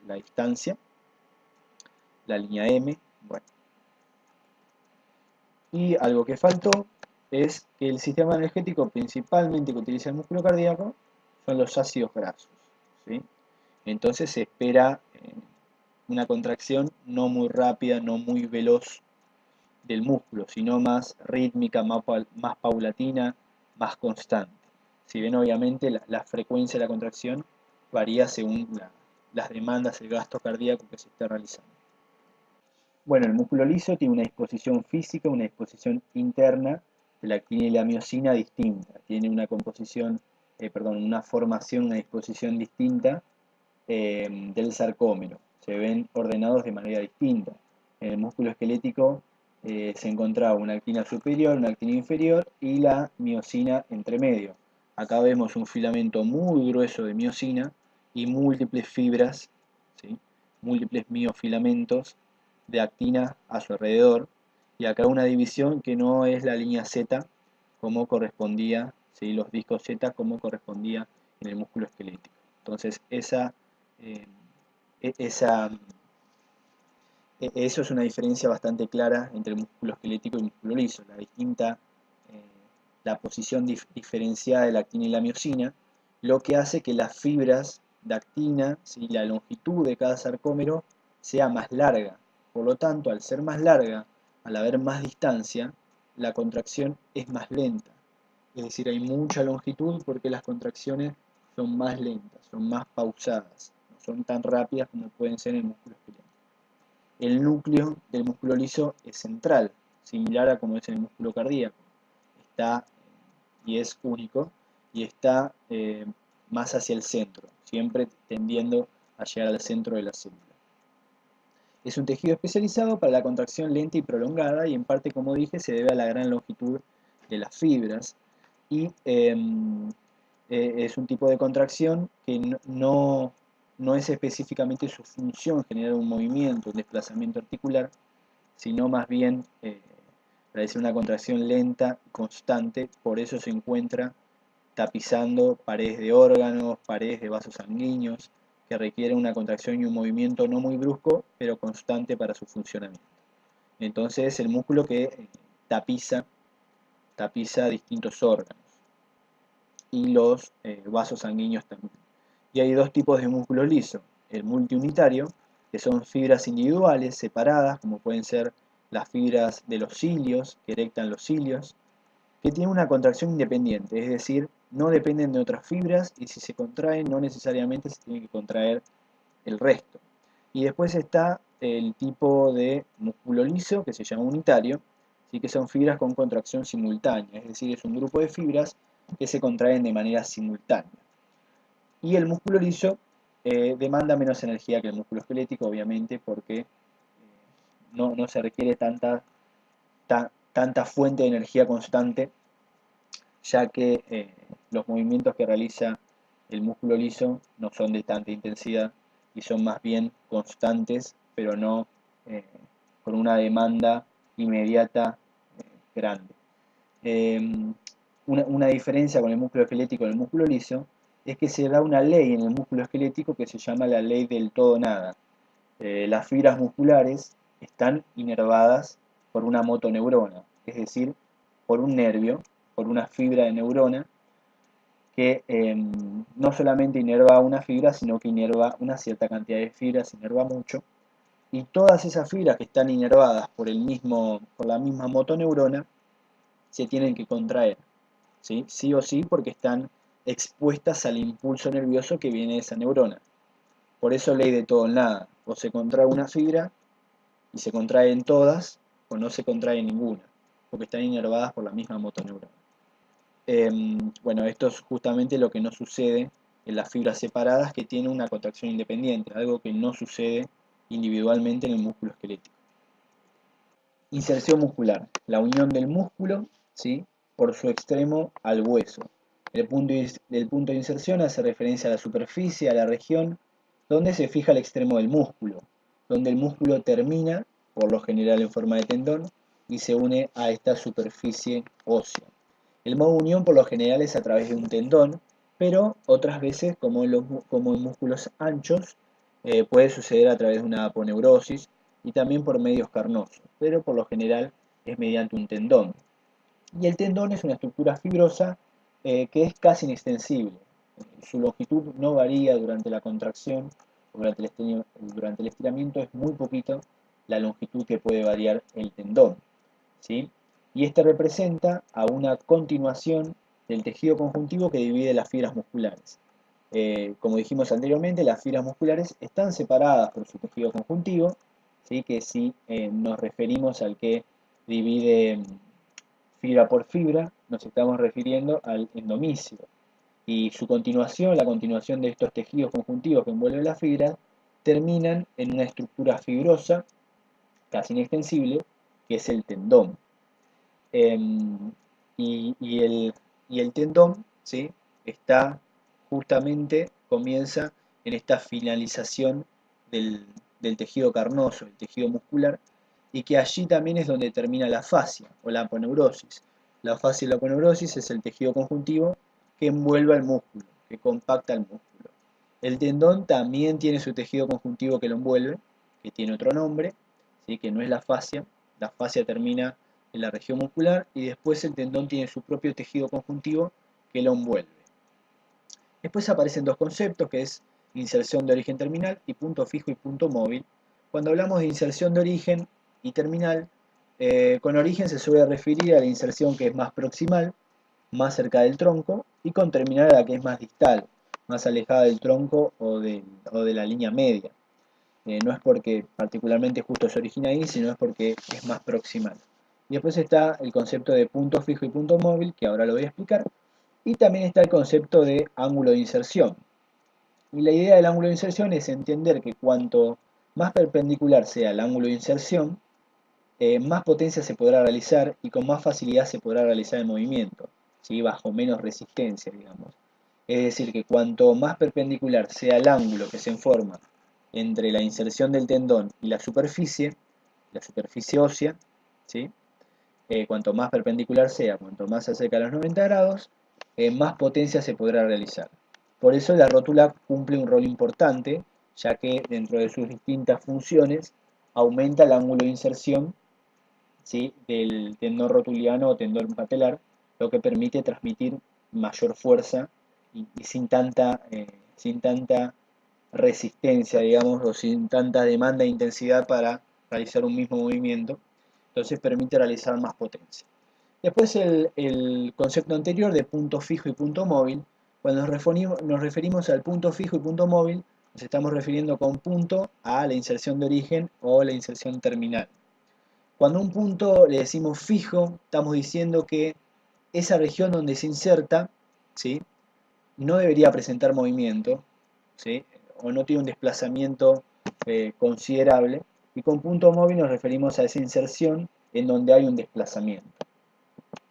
La distancia, la línea M, bueno. Y algo que faltó es que el sistema energético principalmente que utiliza el músculo cardíaco son los ácidos grasos, ¿sí? Entonces se espera una contracción no muy rápida, no muy veloz del músculo, sino más rítmica, más paulatina, más constante. Si bien obviamente la frecuencia de la contracción varía según las demandas, el gasto cardíaco que se esté realizando. Bueno, el músculo liso tiene una disposición física, una disposición interna de la actina y la miosina distinta. Tiene una composición, una formación, una disposición distinta del sarcómero. Se ven ordenados de manera distinta. En el músculo esquelético se encontraba una actina superior, una actina inferior y la miosina entre medio. Acá vemos un filamento muy grueso de miosina y múltiples fibras, ¿sí? Múltiples miofilamentos de actina a su alrededor. Y acá una división que no es la línea Z como correspondía, ¿sí? Los discos Z como correspondía en el músculo esquelético. Entonces esa eso es una diferencia bastante clara entre el músculo esquelético y el músculo liso. La posición diferenciada de la actina y la miosina, lo que hace que las fibras de actina, ¿sí? La longitud de cada sarcómero sea más larga. Por lo tanto, al ser más larga, al haber más distancia, la contracción es más lenta. Es decir, hay mucha longitud porque las contracciones son más lentas, son más pausadas, no son tan rápidas como pueden ser en el músculo esquelético. El núcleo del músculo liso es central, similar a como es el músculo cardíaco. Está, y es único, y está más hacia el centro, siempre tendiendo a llegar al centro de la célula. Es un tejido especializado para la contracción lenta y prolongada y en parte, como dije, se debe a la gran longitud de las fibras y es un tipo de contracción que no es específicamente su función generar un movimiento, un desplazamiento articular, sino más bien realizar una contracción lenta y constante, por eso se encuentra tapizando paredes de órganos, paredes de vasos sanguíneos, que requieren una contracción y un movimiento no muy brusco, pero constante para su funcionamiento. Entonces es el músculo que tapiza distintos órganos y los vasos sanguíneos también. Y hay dos tipos de músculo liso, el multiunitario, que son fibras individuales, separadas, como pueden ser las fibras de los cilios, que erectan los cilios, que tienen una contracción independiente, es decir, no dependen de otras fibras y si se contraen no necesariamente se tiene que contraer el resto. Y después está el tipo de músculo liso, que se llama unitario, ¿sí? Que son fibras con contracción simultánea, es decir, es un grupo de fibras que se contraen de manera simultánea. Y el músculo liso demanda menos energía que el músculo esquelético, obviamente, porque no se requiere tanta fuente de energía constante, ya que los movimientos que realiza el músculo liso no son de tanta intensidad y son más bien constantes, pero no eh, con una demanda inmediata grande. Eh, una diferencia con el músculo esquelético y el músculo liso es que se da una ley en el músculo esquelético que se llama la ley del todo nada. Las fibras musculares están inervadas por una motoneurona, es decir, por un nervio, por una fibra de neurona que no solamente inerva una fibra, sino que inerva una cierta cantidad de fibras, inerva mucho, y todas esas fibras que están inervadas por la misma motoneurona se tienen que contraer, ¿sí? Sí o sí, porque están expuestas al impulso nervioso que viene de esa neurona. Por eso ley de todo o nada, o se contrae una fibra y se contraen todas, o no se contrae ninguna, porque están inervadas por la misma motoneurona. Bueno, esto es justamente lo que no sucede en las fibras separadas que tienen una contracción independiente, algo que no sucede individualmente en el músculo esquelético. Inserción muscular, la unión del músculo, ¿sí?, por su extremo al hueso. El punto de inserción hace referencia a la superficie, a la región donde se fija el extremo del músculo, donde el músculo termina, por lo general en forma de tendón, y se une a esta superficie ósea. El modo de unión por lo general es a través de un tendón, pero otras veces, como en músculos anchos, puede suceder a través de una aponeurosis y también por medios carnosos, pero por lo general es mediante un tendón. Y el tendón es una estructura fibrosa que es casi inextensible. Su longitud no varía durante la contracción, durante el estiramiento es muy poquito la longitud que puede variar el tendón, ¿sí? Y este representa a una continuación del tejido conjuntivo que divide las fibras musculares. Como dijimos anteriormente, las fibras musculares están separadas por su tejido conjuntivo, ¿sí? Que si nos referimos al que divide fibra por fibra, nos estamos refiriendo al endomisio. Y su continuación, la continuación de estos tejidos conjuntivos que envuelven las fibras, terminan en una estructura fibrosa, casi inextensible, que es el tendón. Em, y el tendón, ¿sí?, está justamente, comienza en esta finalización del tejido carnoso, el tejido muscular, y que allí también es donde termina la fascia o la aponeurosis. La fascia y la aponeurosis es el tejido conjuntivo que envuelve al músculo, que compacta el músculo. El tendón también tiene su tejido conjuntivo que lo envuelve, que tiene otro nombre, ¿sí?, que no es la fascia. La fascia termina en la región muscular y después el tendón tiene su propio tejido conjuntivo que lo envuelve. Después aparecen dos conceptos, que es inserción de origen terminal y punto fijo y punto móvil. Cuando hablamos de inserción de origen y terminal, con origen se suele referir a la inserción que es más proximal, más cerca del tronco, y con terminal a la que es más distal, más alejada del tronco o de la línea media. No es porque particularmente justo se origina ahí, sino es porque es más proximal. Y después está el concepto de punto fijo y punto móvil, que ahora lo voy a explicar. Y también está el concepto de ángulo de inserción. Y la idea del ángulo de inserción es entender que cuanto más perpendicular sea el ángulo de inserción, más potencia se podrá realizar y con más facilidad se podrá realizar el movimiento, ¿sí?, bajo menos resistencia, digamos. Es decir, que cuanto más perpendicular sea el ángulo que se forma entre la inserción del tendón y la superficie ósea, ¿sí?, cuanto más perpendicular sea, cuanto más se acerca a los 90 grados, más potencia se podrá realizar. Por eso la rótula cumple un rol importante, ya que dentro de sus distintas funciones aumenta el ángulo de inserción, ¿sí?, del tendón rotuliano o tendón patelar, lo que permite transmitir mayor fuerza y sin tanta resistencia, digamos, o sin tanta demanda de intensidad para realizar un mismo movimiento. Entonces permite realizar más potencia. Después el concepto anterior de punto fijo y punto móvil. Cuando nos referimos al punto fijo y punto móvil, Nos estamos refiriendo con punto a la inserción de origen o la inserción terminal. Cuando a un punto le decimos fijo, estamos diciendo que esa región donde se inserta, ¿sí?, no debería presentar movimiento, ¿sí?, o no tiene un desplazamiento considerable, y con punto móvil nos referimos a esa inserción en donde hay un desplazamiento.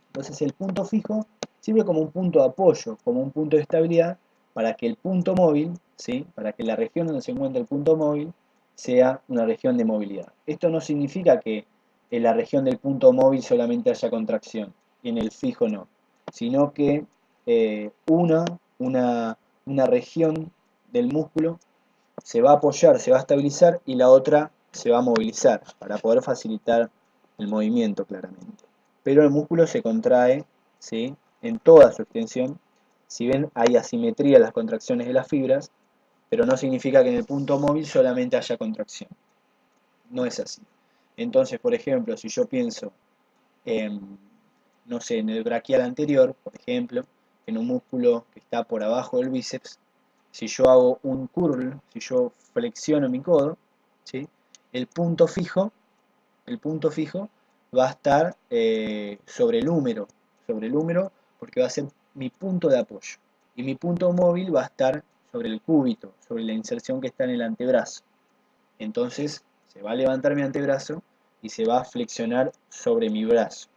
Entonces el punto fijo sirve como un punto de apoyo, como un punto de estabilidad, para que el punto móvil, ¿sí?, para que la región donde se encuentra el punto móvil sea una región de movilidad. Esto no significa que en la región del punto móvil solamente haya contracción y en el fijo no, sino que una región del músculo se va a apoyar, se va a estabilizar y la otra se va a movilizar para poder facilitar el movimiento claramente. Pero el músculo se contrae, ¿sí?, en toda su extensión. Si ven, hay asimetría en las contracciones de las fibras, pero no significa que en el punto móvil solamente haya contracción. No es así. Entonces, por ejemplo, si yo pienso en, no sé, en el braquial anterior, por ejemplo, en un músculo que está por abajo del bíceps, si yo hago un curl, si yo flexiono mi codo, ¿sí?, el punto fijo va a estar sobre el húmero, porque va a ser mi punto de apoyo. Y mi punto móvil va a estar sobre el cúbito, sobre la inserción que está en el antebrazo. Entonces se va a levantar mi antebrazo y se va a flexionar sobre mi brazo.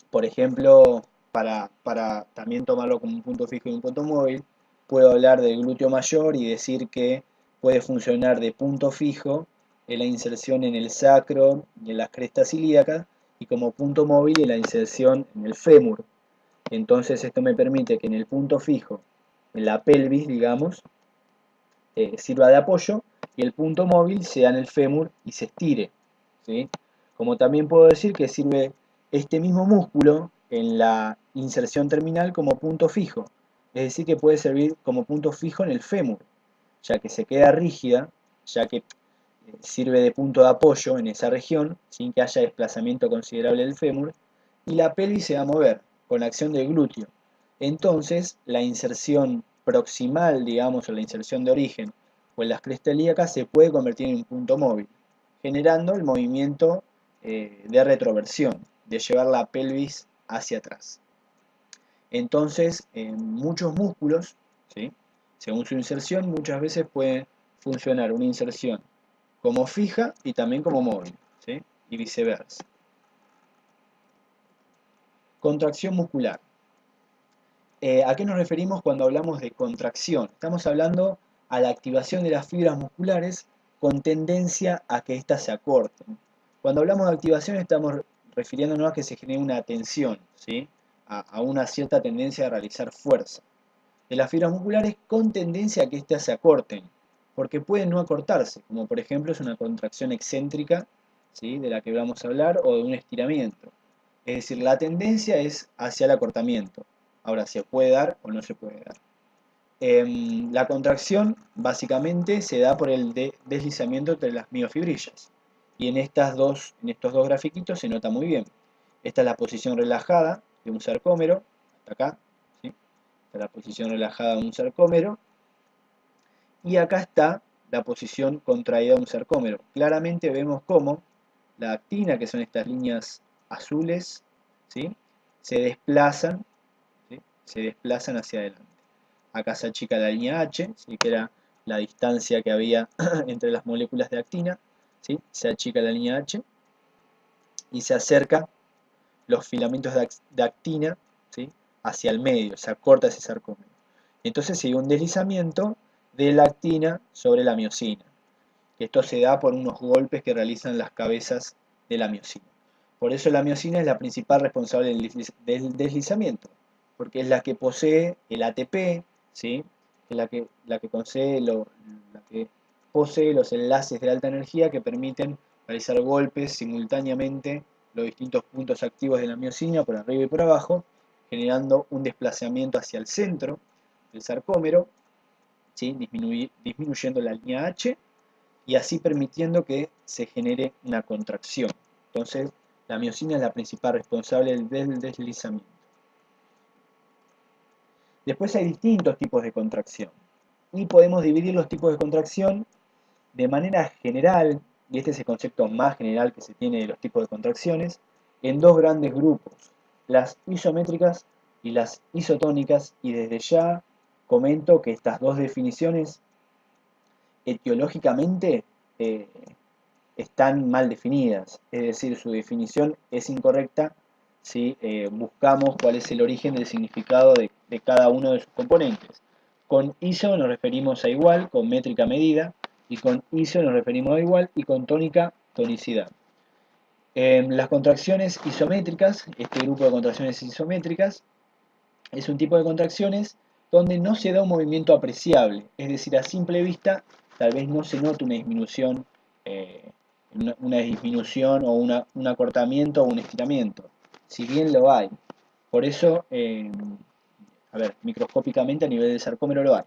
Por ejemplo, para también tomarlo como un punto fijo y un punto móvil, puedo hablar del glúteo mayor y decir que puede funcionar de punto fijo en la inserción en el sacro y en las crestas ilíacas, y como punto móvil en la inserción en el fémur. Entonces esto me permite que en el punto fijo, en la pelvis, digamos, sirva de apoyo, y el punto móvil sea en el fémur y se estire, ¿sí? Como también puedo decir que sirve este mismo músculo en la inserción terminal como punto fijo, es decir, que puede servir como punto fijo en el fémur, ya que se queda rígida, ya que sirve de punto de apoyo en esa región, sin que haya desplazamiento considerable del fémur, y la pelvis se va a mover con la acción del glúteo. Entonces, la inserción proximal, digamos, o la inserción de origen, o en las crestas ilíacas, se puede convertir en un punto móvil, generando el movimiento de retroversión, de llevar la pelvis hacia atrás. Entonces, en muchos músculos, ¿sí?, según su inserción, muchas veces puede funcionar una inserción como fija y también como móvil, ¿sí?, y viceversa. Contracción muscular. ¿A qué nos referimos cuando hablamos de contracción? Estamos hablando a la activación de las fibras musculares con tendencia a que éstas se acorten. Cuando hablamos de activación estamos refiriéndonos a que se genere una tensión, ¿sí?, a una cierta tendencia a realizar fuerza de las fibras musculares con tendencia a que éstas se acorten, porque pueden no acortarse, como por ejemplo es una contracción excéntrica, ¿sí?, de la que vamos a hablar, o de un estiramiento. Es decir, la tendencia es hacia el acortamiento. Ahora, ¿se puede dar o no se puede dar? La contracción básicamente se da por el deslizamiento entre las miofibrillas. Y en estos dos grafiquitos se nota muy bien. Esta es la posición relajada de un sarcómero, hasta acá, ¿sí?, esta es la posición relajada de un sarcómero. Y acá está la posición contraída de un sarcómero. Claramente vemos cómo la actina, que son estas líneas azules, ¿sí?, se desplazan, ¿sí?, se desplazan hacia adelante. Acá se achica la línea H, ¿sí?, que era la distancia que había entre las moléculas de actina, ¿sí?, se achica la línea H y se acerca los filamentos de actina, ¿sí?, hacia el medio, se acorta ese sarcómero. Entonces sigue un deslizamiento de la actina sobre la miosina. Esto se da por unos golpes que realizan las cabezas de la miosina. Por eso la miosina es la principal responsable del deslizamiento, porque es la que posee el ATP, ¿sí?, es la que posee los enlaces de alta energía que permiten realizar golpes simultáneamente los distintos puntos activos de la miosina por arriba y por abajo, generando un desplazamiento hacia el centro del sarcómero, ¿sí?, disminuyendo la línea H, y así permitiendo que se genere una contracción. Entonces, la miosina es la principal responsable del deslizamiento. Después hay distintos tipos de contracción. Y podemos dividir los tipos de contracción de manera general, y este es el concepto más general que se tiene de los tipos de contracciones, en dos grandes grupos, las isométricas y las isotónicas, y desde ya comento que estas dos definiciones etiológicamente eh, están mal definidas, es decir, su definición es incorrecta si buscamos cuál es el origen del significado de cada uno de sus componentes. Con iso nos referimos a igual, con métrica medida, y con iso nos referimos a igual, y con tónica, tonicidad. Las contracciones isométricas, este grupo de contracciones isométricas, es un tipo de contracciones donde no se da un movimiento apreciable, es decir, a simple vista tal vez no se nota una disminución, eh, una disminución o un acortamiento o un estiramiento, si bien lo hay. Por eso, a ver, microscópicamente a nivel del sarcómero lo hay.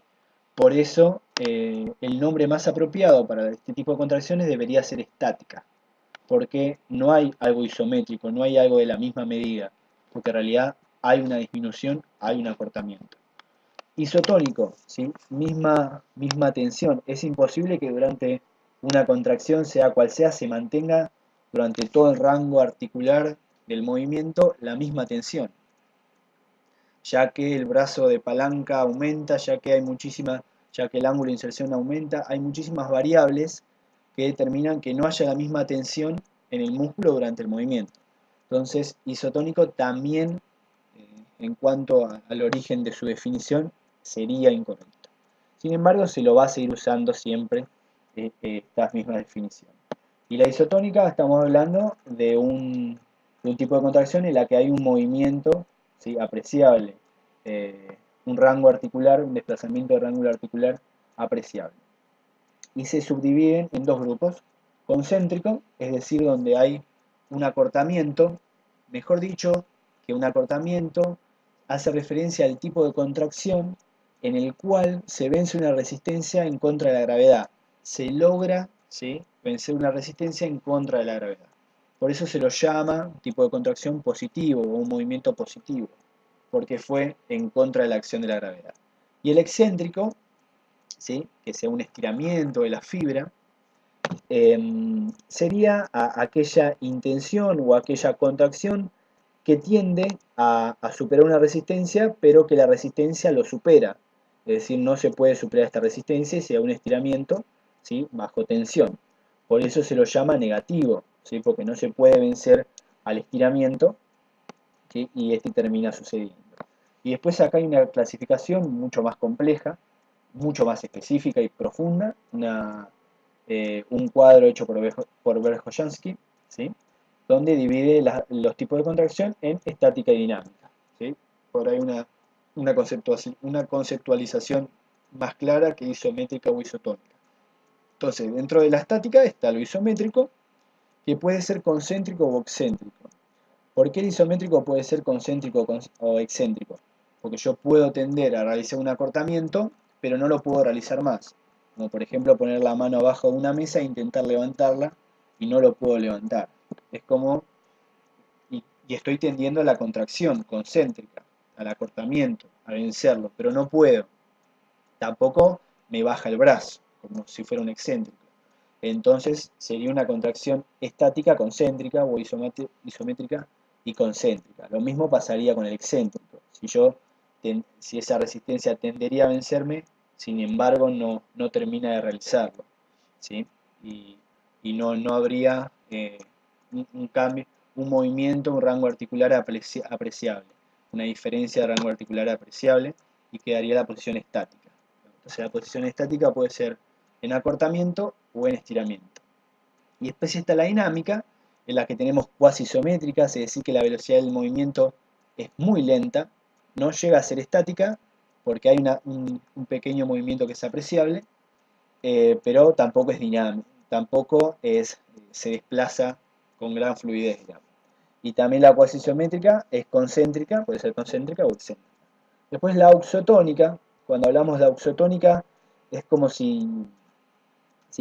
Por eso, el nombre más apropiado para este tipo de contracciones debería ser estática, porque no hay algo isométrico, no hay algo de la misma medida, porque en realidad hay una disminución, hay un acortamiento. Isotónico, ¿sí? misma tensión. Es imposible que durante una contracción, sea cual sea, se mantenga durante todo el rango articular del movimiento la misma tensión, ya que el brazo de palanca aumenta, ya que el ángulo de inserción aumenta, hay muchísimas variables que determinan que no haya la misma tensión en el músculo durante el movimiento. Entonces, isotónico también, en cuanto al origen de su definición, sería incorrecto. Sin embargo, se lo va a seguir usando siempre estas mismas definiciones. Y la isotónica, estamos hablando de un tipo de contracción en la que hay un movimiento, ¿sí?, apreciable, un rango articular, un desplazamiento de rango articular apreciable. Y se subdividen en dos grupos: concéntrico, es decir, donde hay un acortamiento, mejor dicho, que un acortamiento hace referencia al tipo de contracción en el cual se vence una resistencia en contra de la gravedad. Se logra, ¿sí?, vencer una resistencia en contra de la gravedad. Por eso se lo llama tipo de contracción positivo o un movimiento positivo, porque fue en contra de la acción de la gravedad. Y el excéntrico, ¿sí?, que sea un estiramiento de la fibra, sería aquella intención o aquella contracción que tiende a superar una resistencia, pero que la resistencia lo supera. Es decir, no se puede superar esta resistencia y se da un estiramiento, ¿sí?, bajo tensión. Por eso se lo llama negativo, ¿sí?, porque no se puede vencer al estiramiento, ¿sí?, y este termina sucediendo. Y después acá hay una clasificación mucho más compleja, mucho más específica y profunda, un cuadro hecho por Verkhoshansky, ¿sí?, donde divide los tipos de contracción en estática y dinámica, ¿sí? Por ahí una conceptualización más clara que isométrica o isotónica. Entonces, dentro de la estática está lo isométrico, que puede ser concéntrico o excéntrico. ¿Por qué el isométrico puede ser concéntrico o excéntrico? Porque yo puedo tender a realizar un acortamiento, pero no lo puedo realizar más. Como por ejemplo poner la mano abajo de una mesa e intentar levantarla y no lo puedo levantar. Es como, y estoy tendiendo a la contracción concéntrica, al acortamiento, a vencerlo, pero no puedo. Tampoco me baja el brazo, como si fuera un excéntrico. Entonces sería una contracción estática concéntrica o isométrica y concéntrica. Lo mismo pasaría con el excéntrico. Si esa resistencia tendería a vencerme, sin embargo no termina de realizarlo, ¿sí? Y no habría un cambio, un movimiento, un rango articular apreciable, una diferencia de rango articular apreciable, y quedaría la posición estática. Entonces la posición estática puede ser en acortamiento o en estiramiento. Y después está la dinámica, en la que tenemos cuasi isométricas, es decir, que la velocidad del movimiento es muy lenta, no llega a ser estática, porque hay un pequeño movimiento que es apreciable, pero tampoco es dinámico, tampoco se desplaza con gran fluidez, digamos. Y también la cuasi isométrica es concéntrica, puede ser concéntrica o excéntrica. Después la auxotónica, cuando hablamos de auxotónica, es como si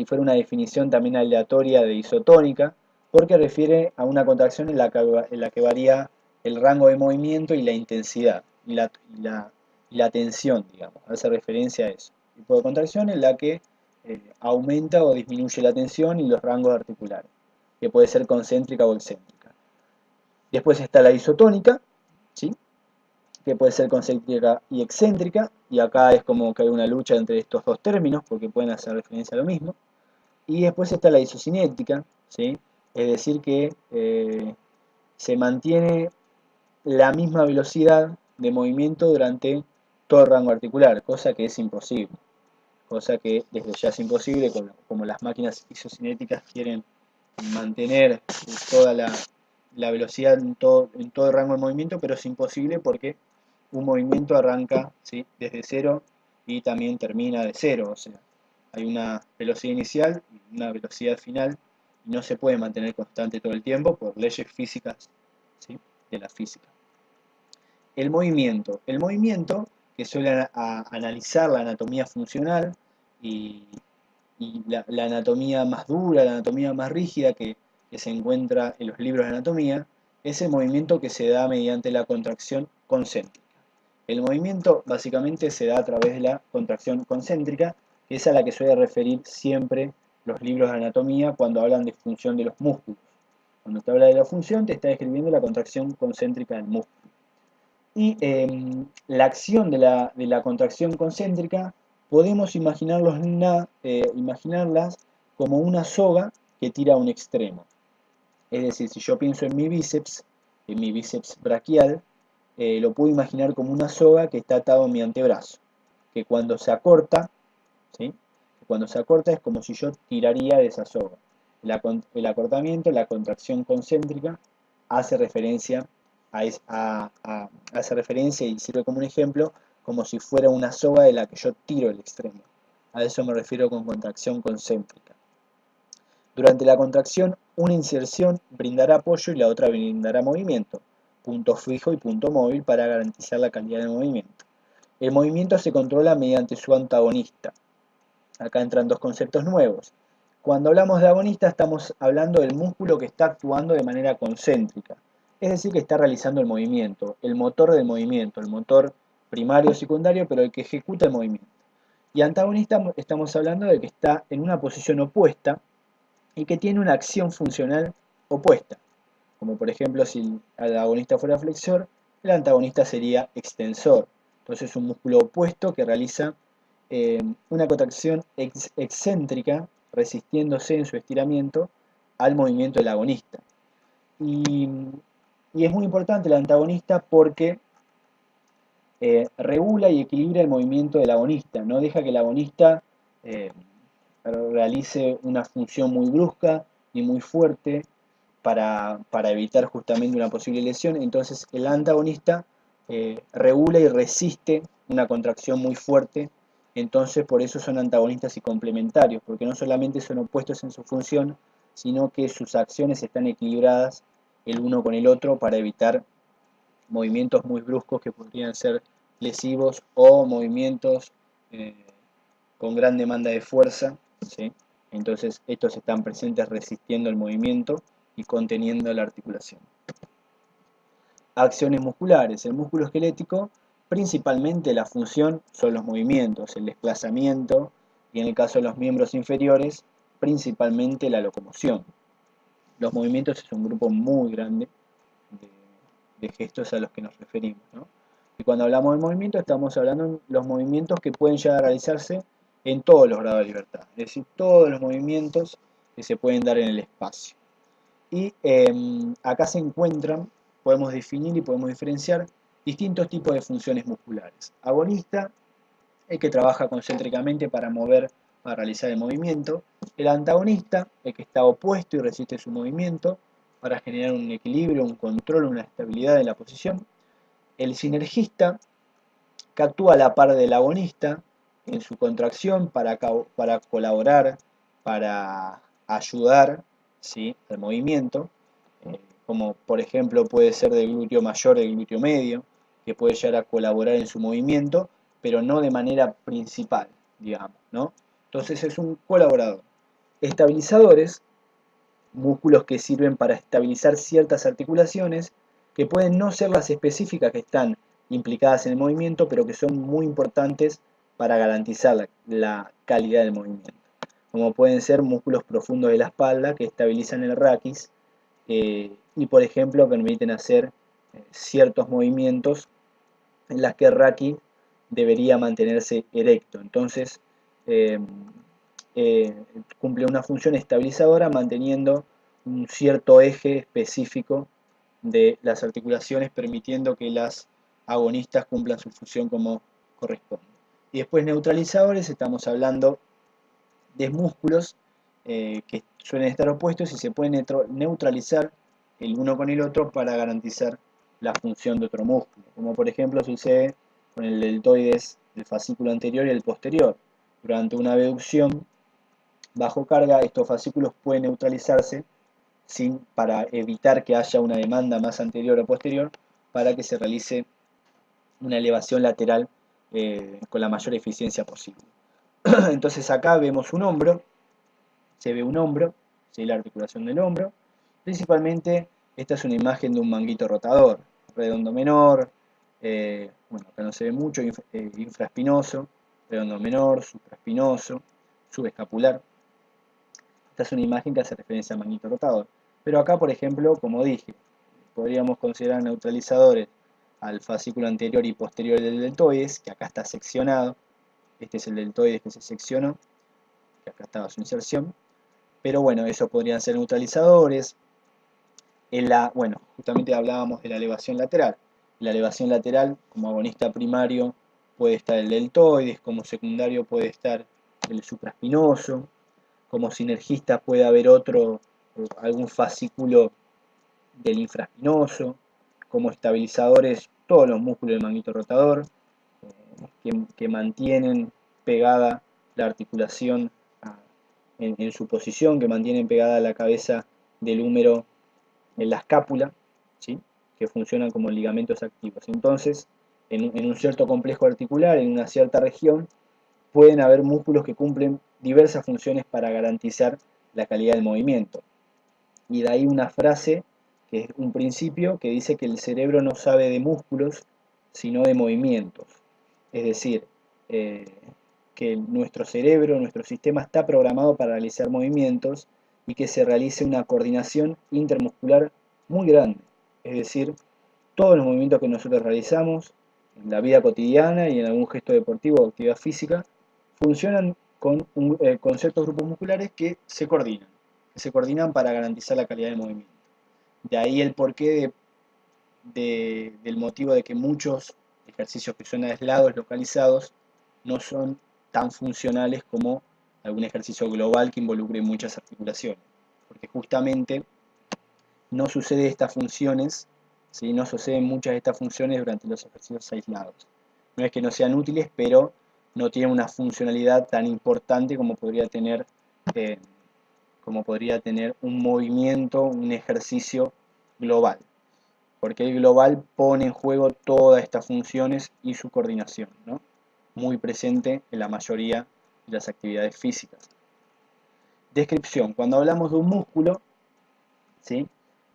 fuera una definición también aleatoria de isotónica, porque refiere a una contracción en la que varía el rango de movimiento y la intensidad, y la tensión, digamos, hace referencia a eso. tipo de contracción en la que aumenta o disminuye la tensión y los rangos articulares, que puede ser concéntrica o excéntrica. Después está la isotónica, ¿sí? Que puede ser concéntrica y excéntrica, y acá es como que hay una lucha entre estos dos términos porque pueden hacer referencia a lo mismo. Y después está la isocinética, ¿sí? Es decir que se mantiene la misma velocidad de movimiento durante todo el rango articular, cosa que es imposible. Cosa que desde ya es imposible, como las máquinas isocinéticas quieren mantener toda la velocidad en todo el rango de movimiento, pero es imposible porque un movimiento arranca, ¿sí?, desde cero y también termina de cero, o sea, hay una velocidad inicial y una velocidad final y no se puede mantener constante todo el tiempo por leyes físicas, ¿sí?, de la física. El movimiento que suele analizar la anatomía funcional y la anatomía más dura, la anatomía más rígida que se encuentra en los libros de anatomía, es el movimiento que se da mediante la contracción concéntrica. El movimiento básicamente se da a través de la contracción concéntrica, que es a la que suele referir siempre los libros de anatomía cuando hablan de función de los músculos. Cuando te habla de la función, te está describiendo la contracción concéntrica del músculo. Y la acción de la contracción concéntrica podemos imaginarlas como una soga que tira a un extremo. Es decir, si yo pienso en mi bíceps braquial, lo puedo imaginar como una soga que está atado a mi antebrazo, que cuando se acorta, ¿sí?, cuando se acorta es como si yo tiraría de esa soga. El acortamiento, la contracción concéntrica, hace referencia hace referencia y sirve como un ejemplo, como si fuera una soga de la que yo tiro el extremo. A eso me refiero con contracción concéntrica. Durante la contracción, una inserción brindará apoyo y la otra brindará movimiento, punto fijo y punto móvil para garantizar la calidad del movimiento. El movimiento se controla mediante su antagonista. Acá entran dos conceptos nuevos. Cuando hablamos de agonista estamos hablando del músculo que está actuando de manera concéntrica, es decir, que está realizando el movimiento, el motor del movimiento, el motor primario o secundario, pero el que ejecuta el movimiento. Y antagonista estamos hablando de que está en una posición opuesta y que tiene una acción funcional opuesta. Como por ejemplo, si el agonista fuera flexor, el antagonista sería extensor. Entonces es un músculo opuesto que realiza una contracción excéntrica, resistiéndose en su estiramiento al movimiento del agonista. Y es muy importante el antagonista porque regula y equilibra el movimiento del agonista, no deja que el agonista realice una función muy brusca y muy fuerte para evitar justamente una posible lesión. Entonces el antagonista regula y resiste una contracción muy fuerte. Entonces por eso son antagonistas y complementarios, porque no solamente son opuestos en su función, sino que sus acciones están equilibradas el uno con el otro para evitar movimientos muy bruscos que podrían ser lesivos o movimientos con gran demanda de fuerza, ¿sí? Entonces estos están presentes resistiendo el movimiento y conteniendo la articulación. Acciones musculares. El músculo esquelético, principalmente la función son los movimientos, el desplazamiento y en el caso de los miembros inferiores, principalmente la locomoción. Los movimientos es un grupo muy grande de gestos a los que nos referimos, ¿no? Y cuando hablamos de movimiento estamos hablando de los movimientos que pueden llegar a realizarse en todos los grados de libertad, es decir, todos los movimientos que se pueden dar en el espacio. Y acá se encuentran, podemos definir y podemos diferenciar distintos tipos de funciones musculares. Agonista, el que trabaja concéntricamente para realizar el movimiento. El antagonista, el que está opuesto y resiste su movimiento para generar un equilibrio, un control, una estabilidad de la posición. El sinergista, que actúa a la par del agonista en su contracción para colaborar, para ayudar, ¿sí?, al movimiento, como por ejemplo puede ser del glúteo mayor, del glúteo medio, que puede llegar a colaborar en su movimiento, pero no de manera principal, digamos, ¿no? Entonces es un colaborador. Estabilizadores, músculos que sirven para estabilizar ciertas articulaciones, que pueden no ser las específicas que están implicadas en el movimiento, pero que son muy importantes para garantizar la calidad del movimiento, como pueden ser músculos profundos de la espalda que estabilizan el raquis y por ejemplo permiten hacer ciertos movimientos en las que el raquis debería mantenerse erecto. Entonces cumple una función estabilizadora manteniendo un cierto eje específico de las articulaciones, permitiendo que las agonistas cumplan su función como corresponde. Y después neutralizadores, estamos hablando de músculos que suelen estar opuestos y se pueden neutralizar el uno con el otro para garantizar la función de otro músculo, como por ejemplo sucede con el deltoides del fascículo anterior y el posterior. Durante una abducción bajo carga, estos fascículos pueden neutralizarse para evitar que haya una demanda más anterior o posterior, para que se realice una elevación lateral con la mayor eficiencia posible. Entonces acá vemos un hombro, se ve un hombro, ¿sí? La articulación del hombro. Principalmente esta es una imagen de un manguito rotador, redondo menor, bueno, acá no se ve mucho, infraespinoso, redondo menor, supraespinoso, subescapular. Esta es una imagen que hace referencia al manguito rotador. Pero acá, por ejemplo, como dije, podríamos considerar neutralizadores al fascículo anterior y posterior del deltoides, que acá está seccionado. Este es el deltoides que se seccionó, que acá estaba su inserción. Pero bueno, esos podrían ser neutralizadores. Bueno, justamente hablábamos de la elevación lateral. En la elevación lateral, como agonista primario, puede estar el deltoides, como secundario puede estar el supraespinoso, como sinergista puede haber algún fascículo del infraespinoso, como estabilizadores todos los músculos del manguito rotador, que mantienen pegada la articulación en su posición, que mantienen pegada la cabeza del húmero en la escápula, ¿sí? Que funcionan como ligamentos activos. Entonces, en un cierto complejo articular, en una cierta región, pueden haber músculos que cumplen diversas funciones para garantizar la calidad del movimiento. Y de ahí una frase, que es un principio, que dice que el cerebro no sabe de músculos, sino de movimientos. Es decir, que nuestro cerebro, nuestro sistema está programado para realizar movimientos y que se realice una coordinación intermuscular muy grande. Es decir, todos los movimientos que nosotros realizamos en la vida cotidiana y en algún gesto deportivo o actividad física funcionan con ciertos grupos musculares que se coordinan para garantizar la calidad del movimiento. De ahí el porqué del motivo de que muchos ejercicios que son aislados, localizados, no son tan funcionales como algún ejercicio global que involucre muchas articulaciones. Porque justamente no sucede estas funciones, ¿sí? No suceden muchas de estas funciones durante los ejercicios aislados. No es que no sean útiles, pero no tienen una funcionalidad tan importante como podría tener un movimiento, un ejercicio global. Porque el global pone en juego todas estas funciones y su coordinación, ¿no? Muy presente en la mayoría de las actividades físicas. Descripción. Cuando hablamos de un músculo, ¿sí?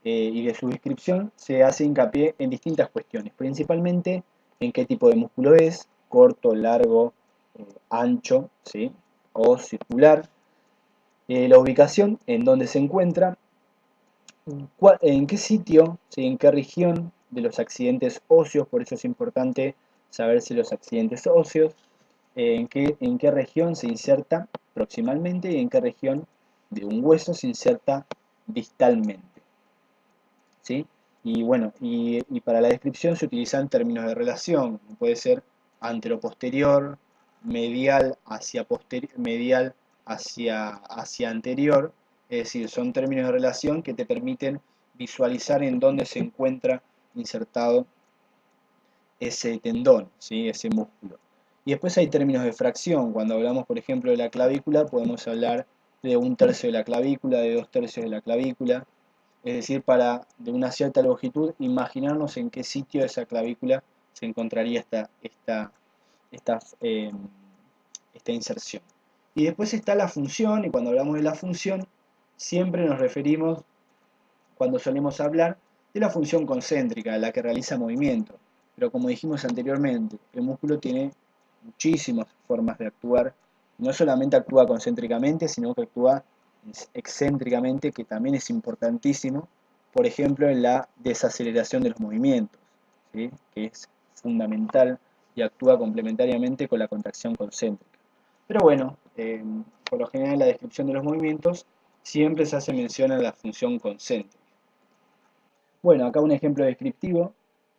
Y de su descripción, se hace hincapié en distintas cuestiones, principalmente en qué tipo de músculo es, corto, largo, ancho, ¿sí? O circular, la ubicación, en dónde se encuentra, en qué sitio, ¿sí? En qué región de los accidentes óseos, por eso es importante saber si los accidentes óseos, en qué región se inserta proximalmente y en qué región de un hueso se inserta distalmente. ¿Sí? Y bueno, y para la descripción se utilizan términos de relación, puede ser anteroposterior, medial hacia anterior, es decir, son términos de relación que te permiten visualizar en dónde se encuentra insertado ese tendón, ¿sí? Ese músculo. Y después hay términos de fracción, cuando hablamos por ejemplo de la clavícula podemos hablar de 1/3 de la clavícula, de 2/3 de la clavícula, es decir, de una cierta longitud, imaginarnos en qué sitio de esa clavícula se encontraría esta inserción. Y después está la función, y cuando hablamos de la función, siempre nos referimos, cuando solemos hablar, de la función concéntrica, la que realiza movimiento. Pero como dijimos anteriormente, el músculo tiene muchísimas formas de actuar. No solamente actúa concéntricamente, sino que actúa excéntricamente, que también es importantísimo, por ejemplo, en la desaceleración de los movimientos, ¿sí? Que es fundamental y actúa complementariamente con la contracción concéntrica. Pero bueno, por lo general en la descripción de los movimientos siempre se hace mención a la función concéntrica. Bueno, acá un ejemplo descriptivo,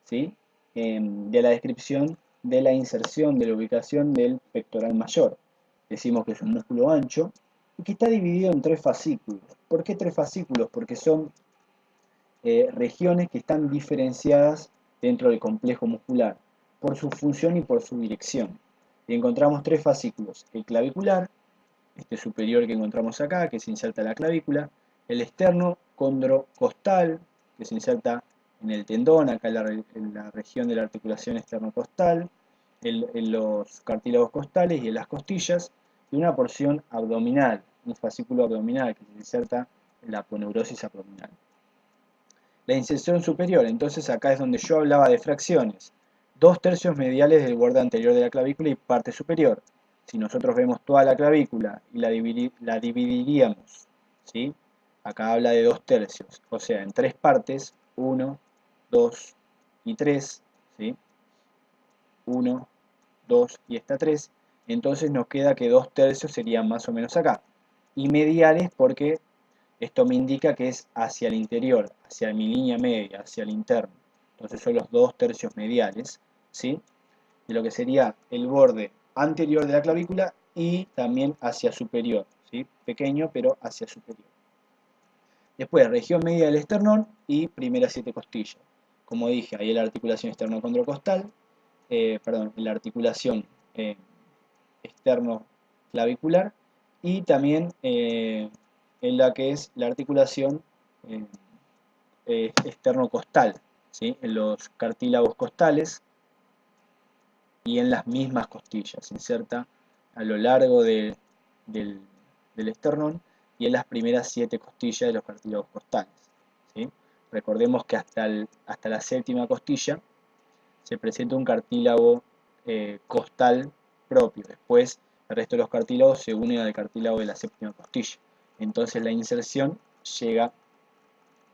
¿sí? De la descripción de la inserción de la ubicación del pectoral mayor. Decimos que es un músculo ancho y que está dividido en 3 fascículos. ¿Por qué 3 fascículos? Porque son regiones que están diferenciadas dentro del complejo muscular por su función y por su dirección. Y encontramos 3 fascículos: el clavicular, este superior que encontramos acá, que se inserta en la clavícula; el externo condrocostal, que se inserta en el tendón, acá en la región de la articulación esternocostal, en los cartílagos costales y en las costillas; y una porción abdominal, un fascículo abdominal que se inserta en la aponeurosis abdominal. La inserción superior, entonces acá es donde yo hablaba de fracciones: 2/3 mediales del borde anterior de la clavícula y parte superior. Si nosotros vemos toda la clavícula y la dividiríamos, ¿sí? Acá habla de 2/3, o sea, en 3 partes: 1, 2 y 3, ¿sí? 1, 2 y esta 3. Entonces nos queda que 2/3 serían más o menos acá. Y mediales porque esto me indica que es hacia el interior, hacia mi línea media, hacia el interno. Entonces son los 2/3 mediales, ¿sí? De lo que sería el borde anterior de la clavícula y también hacia superior, ¿sí? Pequeño, pero hacia superior. Después, región media del esternón y primeras 7 costillas. Como dije, ahí la articulación esternocondrocostal, la articulación externo-clavicular, y también en la que es la articulación externocostal, ¿sí? En los cartílagos costales y en las mismas costillas. Se inserta a lo largo del esternón y en las primeras 7 costillas de los cartílagos costales, ¿sí? Recordemos que hasta la 7ª costilla se presenta un cartílago costal propio. Después el resto de los cartílagos se unen al cartílago de la 7ª costilla. Entonces la inserción llega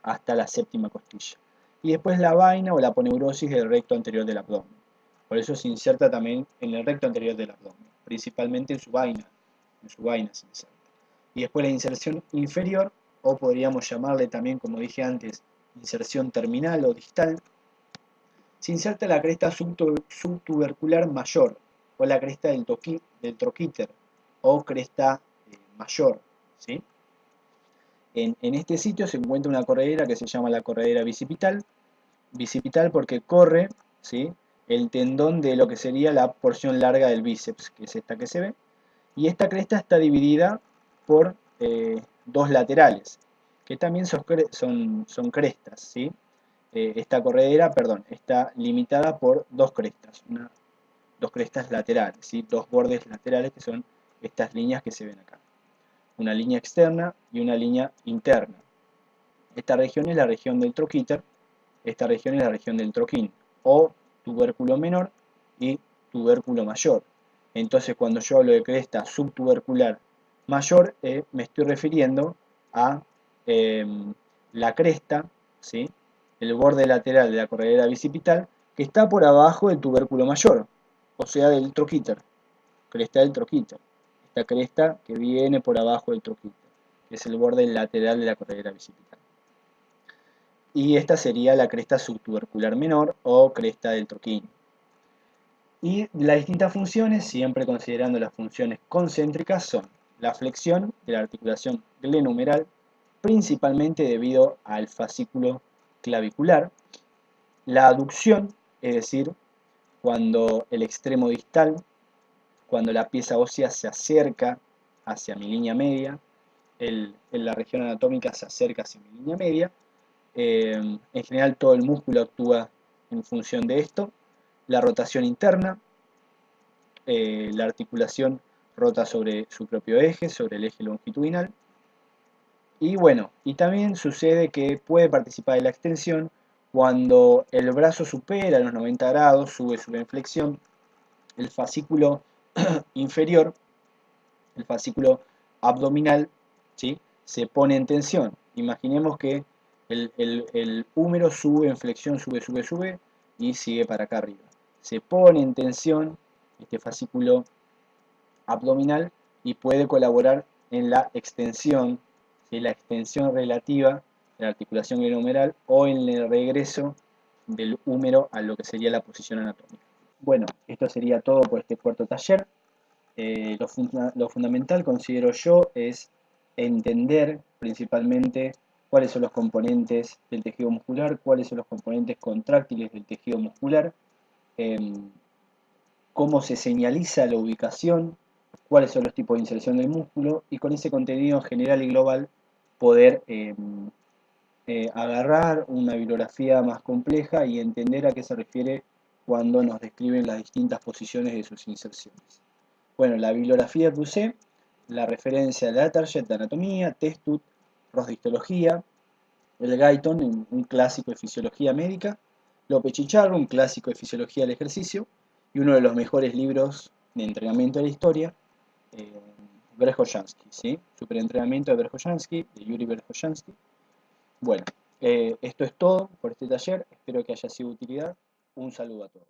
hasta la 7ª costilla. Y después la vaina o la aponeurosis del recto anterior del abdomen. Por eso se inserta también en el recto anterior del abdomen, principalmente en su vaina. En su vaina se inserta. Y después la inserción inferior, o podríamos llamarle también, como dije antes, inserción terminal o distal, se inserta la cresta subtubercular mayor, o la cresta del troquíter, o cresta mayor, ¿sí? En este sitio se encuentra una corredera que se llama la corredera bicipital porque corre, ¿sí?, el tendón de lo que sería la porción larga del bíceps, que es esta que se ve, y esta cresta está dividida por 2 laterales, que también son crestas, ¿sí? Esta corredera, está limitada por 2 crestas, dos crestas laterales, ¿sí? 2 bordes laterales, que son estas líneas que se ven acá. Una línea externa y una línea interna. Esta región es la región del troquíter, esta región es la región del troquín, o tubérculo menor y tubérculo mayor. Entonces, cuando yo hablo de cresta subtubercular mayor, me estoy refiriendo a la cresta, ¿sí?, el borde lateral de la corredera bicipital, que está por abajo del tubérculo mayor, o sea, del troquíter, cresta del troquíter. Esta cresta que viene por abajo del troquíter, que es el borde lateral de la corredera bicipital. Y esta sería la cresta subtubercular menor o cresta del troquín. Y las distintas funciones, siempre considerando las funciones concéntricas, son la flexión de la articulación glenohumeral, principalmente debido al fascículo clavicular; la aducción, es decir, cuando el extremo distal, cuando la pieza ósea se acerca hacia mi línea media, en la región anatómica se acerca hacia mi línea media. En general todo el músculo actúa en función de esto. La rotación interna, la articulación rota sobre su propio eje, sobre el eje longitudinal. Y bueno, y también sucede que puede participar de la extensión cuando el brazo supera los 90 grados, sube en flexión, el fascículo inferior, el fascículo abdominal, ¿sí? Se pone en tensión. Imaginemos que el húmero sube en flexión, sube y sigue para acá arriba. Se pone en tensión este fascículo abdominal y puede colaborar en la extensión, ¿sí? La extensión relativa de la articulación glenohumeral o en el regreso del húmero a lo que sería la posición anatómica. Bueno, esto sería todo por este cuarto taller. Lo fundamental, considero yo, es entender principalmente cuáles son los componentes del tejido muscular, cuáles son los componentes contráctiles del tejido muscular, cómo se señaliza la ubicación, cuáles son los tipos de inserción del músculo, y con ese contenido general y global poder agarrar una bibliografía más compleja y entender a qué se refiere cuando nos describen las distintas posiciones de sus inserciones. Bueno, la bibliografía que usé, la referencia de la Target de anatomía, Testut, Ross de histología, el Guyton, un clásico de fisiología médica, López Chicharro, un clásico de fisiología del ejercicio, y uno de los mejores libros de entrenamiento de la historia, eh, Verkhojansky, ¿sí? Superentrenamiento de Verkhojansky, de Yuri Verkhojansky. Bueno, esto es todo por este taller, espero que haya sido de utilidad. Un saludo a todos.